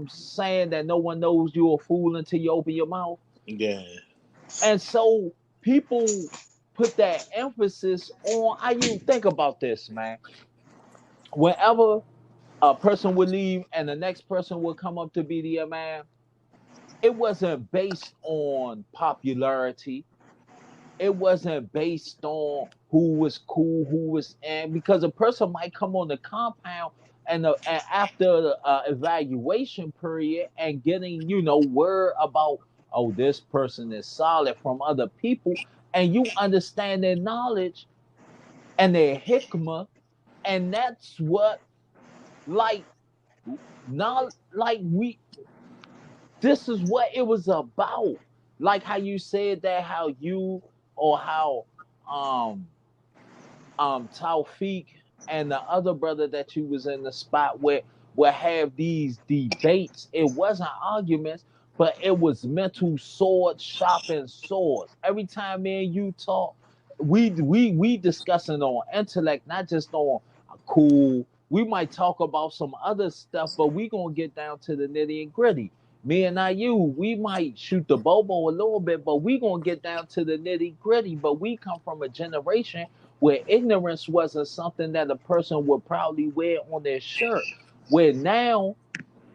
saying that no one knows you're a fool until you open your mouth. Yeah. And so people put that emphasis on. I you think about this, man. Whenever a person would leave and the next person would come up to be the imam, it wasn't based on popularity. It wasn't based on who was cool, who was, and because a person might come on the compound and after the evaluation period and getting, you know, word about, oh, this person is solid from other people, and you understand their knowledge and their hikmah, and that's what, like, not like we, this is what it was about. Like how you said that, how you or how um Taufik and the other brother that you was in the spot with would have these debates. It wasn't arguments, but it was mental swords, sharpened swords. Every time me and you talk, we discussing on intellect, not just on cool. We might talk about some other stuff, but we gonna get down to the nitty and gritty. Me and not you, we might shoot the bobo a little bit, but we gonna get down to the nitty gritty. But we come from a generation where ignorance wasn't something that a person would proudly wear on their shirt. Where now,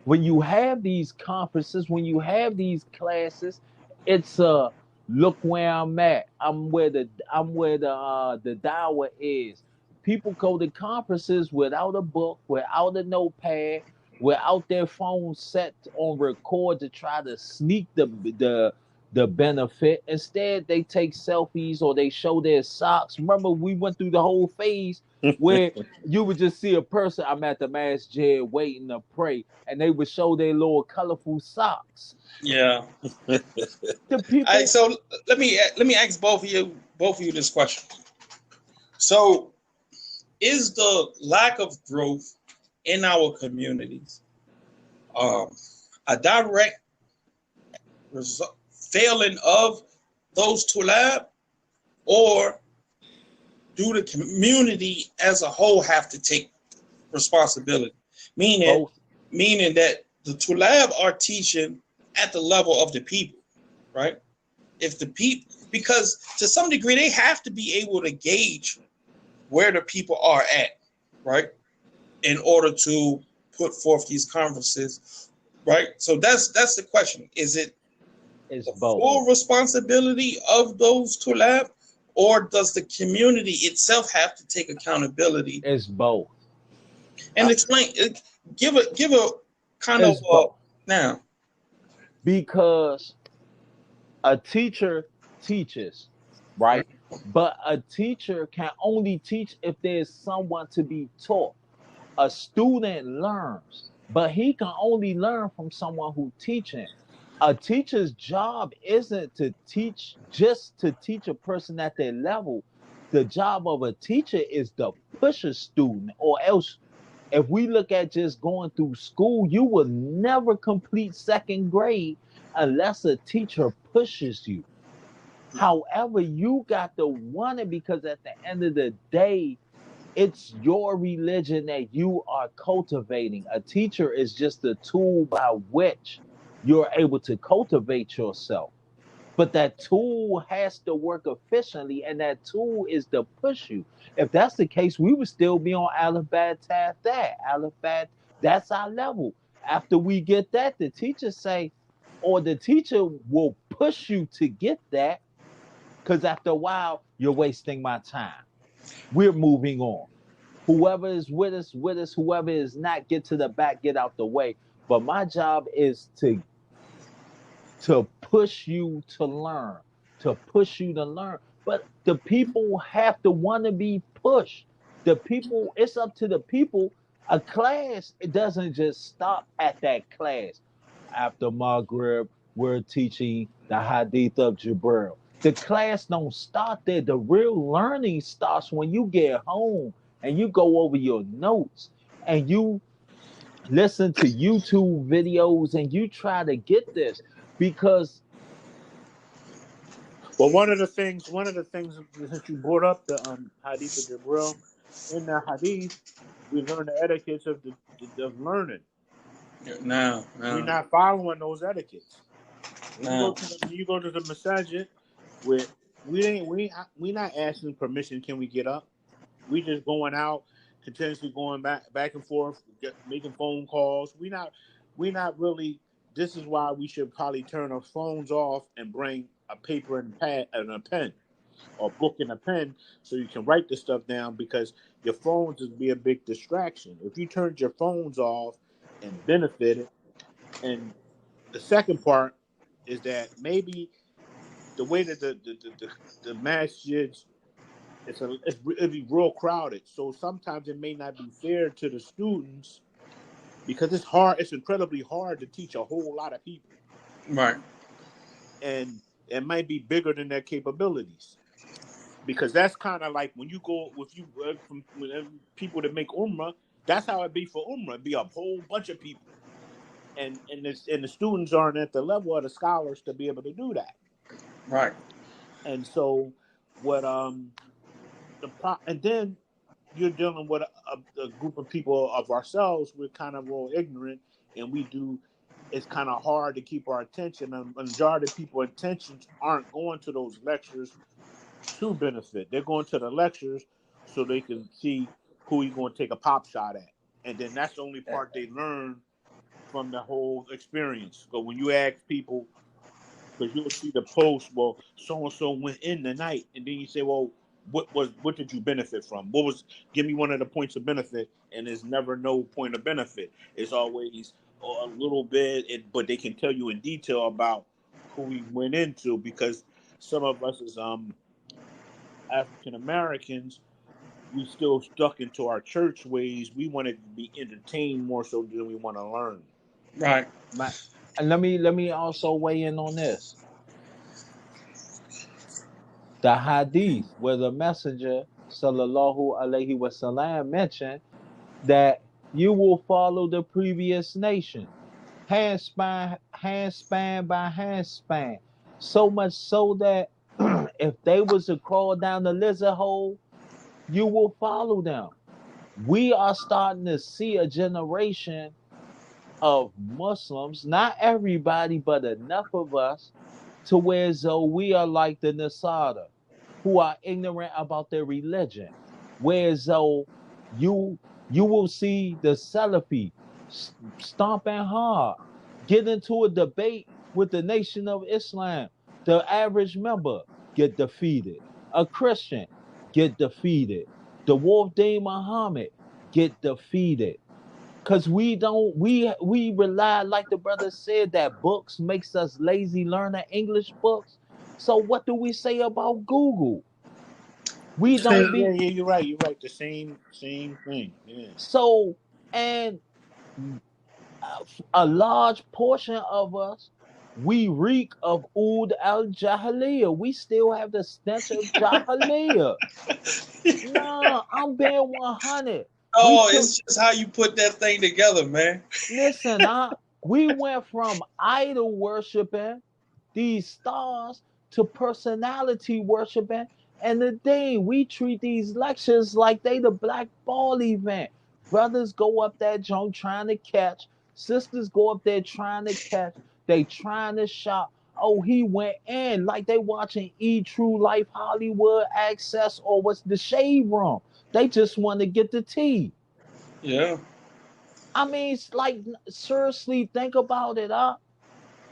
when you have these conferences, when you have these classes, it's look where I'm at. I'm where the Dawah is. People go to conferences without a book, without a notepad, without their phone set on record to try to sneak the benefit. Instead, they take selfies or they show their socks. Remember, we went through the whole phase where you would just see a person, I'm at the masjid waiting to pray, and they would show their little colorful socks. Yeah. The people. All right, so let me ask both of you this question. So, is the lack of growth in our communities a direct failing of those tulab, or do the community as a whole have to take responsibility? Meaning that the tulab are teaching at the level of the people, right? If the people, because to some degree they have to be able to gauge where the people are at, right, in order to put forth these conferences, right? So that's the question. Is it It's the both. full responsibility of those tulab, or does the community itself have to take accountability? It's both. And explain, give a kind It's of both. now. Because a teacher teaches, right? But a teacher can only teach if there's someone to be taught. A student learns, but he can only learn from someone who teaching. A teacher's job isn't to teach just to teach a person at their level. The job of a teacher is to push a student, or else if we look at just going through school, you will never complete second grade unless a teacher pushes you. However, you got to want it, because at the end of the day, it's your religion that you are cultivating. A teacher is just a tool by which you're able to cultivate yourself. But that tool has to work efficiently, and that tool is to push you. If that's the case, we would still be on Aleph Bad Tav that. Aleph Bad, that's our level. After we get that, the teacher say, or the teacher will push you to get that, because after a while, you're wasting my time. We're moving on. Whoever is with us, with us. Whoever is not, get to the back, get out the way. But my job is to push you to learn, to push you to learn. But the people have to want to be pushed. The people, it's up to the people. A class, it doesn't just stop at that class. After Maghrib, we're teaching the Hadith of Jibril. The class don't start there. The real learning starts when you get home and you go over your notes and you listen to YouTube videos and you try to get this, because Well, one of the things that you brought up, the Hadith of Jibril, in the Hadith, we learn the etiquettes of learning. Now, We're not following those etiquettes. When you go to the masajid, we not asking permission. Can we get up? We just going out, continuously going back and forth, making phone calls. We not really. This is why we should probably turn our phones off and bring a paper and pad and a pen, or book and a pen, so you can write the stuff down, because your phones would be a big distraction. If you turned your phones off and benefited, and the second part is that maybe the way that the masjids, it'd be real crowded. So sometimes it may not be fair to the students, because it's hard. It's incredibly hard to teach a whole lot of people, right. and it might be bigger than their capabilities. Because that's kind of like when you go with from people that make Umrah. That's how it be for Umrah. It'd be a whole bunch of people, and the students aren't at the level of the scholars to be able to do that. Right. And so what and then you're dealing with a group of people of ourselves. We're kind of real ignorant, and it's kind of hard to keep our attention. And the majority of people's intentions aren't going to those lectures to benefit. They're going to the lectures so they can see who you're going to take a pop shot at. And then that's the only part they learn from the whole experience. So when you ask people, because you'll see the post, well, so-and-so went in the night, and then you say, well, what did you benefit from? Give me one of the points of benefit, and there's never no point of benefit. It's always a little bit, but they can tell you in detail about who we went into, because some of us as African Americans, we still stuck into our church ways. We want to be entertained more so than we want to learn. Right. And let me also weigh in on this. The hadith, where the messenger sallallahu alaihi wasallam mentioned that you will follow the previous nation, handspan by handspan, so much so that if they was to crawl down the lizard hole, you will follow them. We are starting to see a generation of Muslims, not everybody, but enough of us, to where as though we are like the Nasara, who are ignorant about their religion. Whereas though you will see the Salafi stomping hard, get into a debate with the Nation of Islam. The average member get defeated. A Christian get defeated. The Wolf Day Muhammad get defeated. Cause we rely, like the brother said, that books makes us lazy learner English books. So what do we say about Google? We don't Same, be yeah, you're right. You're right. The same thing. Yeah. so, and a large portion of us, we reek of Oud al Jahiliyyah. We still have the stench of Jahiliyyah. No, I'm being 100. We Oh, took it's just how you put that thing together, man. Listen, we went from idol worshiping these stars to personality worshiping. And the thing, we treat these lectures like they the black ball event. Brothers go up that joint trying to catch. Sisters go up there trying to catch. They trying to shop. Oh, he went in like they watching E True Life Hollywood Access or what's the Shade Room. They just want to get the tea. Yeah. I mean, it's like seriously, think about it.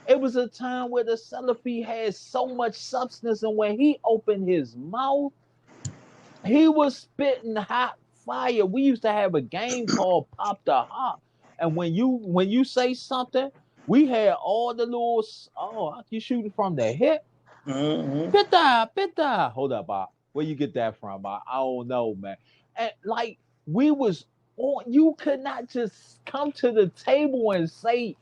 It was a time where the Salafi had so much substance, and when he opened his mouth, he was spitting hot fire. We used to have a game called Pop the Hop, and when you say something, we had all the little you shooting from the hip. Mm-hmm. Pita. Hold up, Bob. Where you get that from, Bob? I don't know, man. And like we was on, you could not just come to the table and say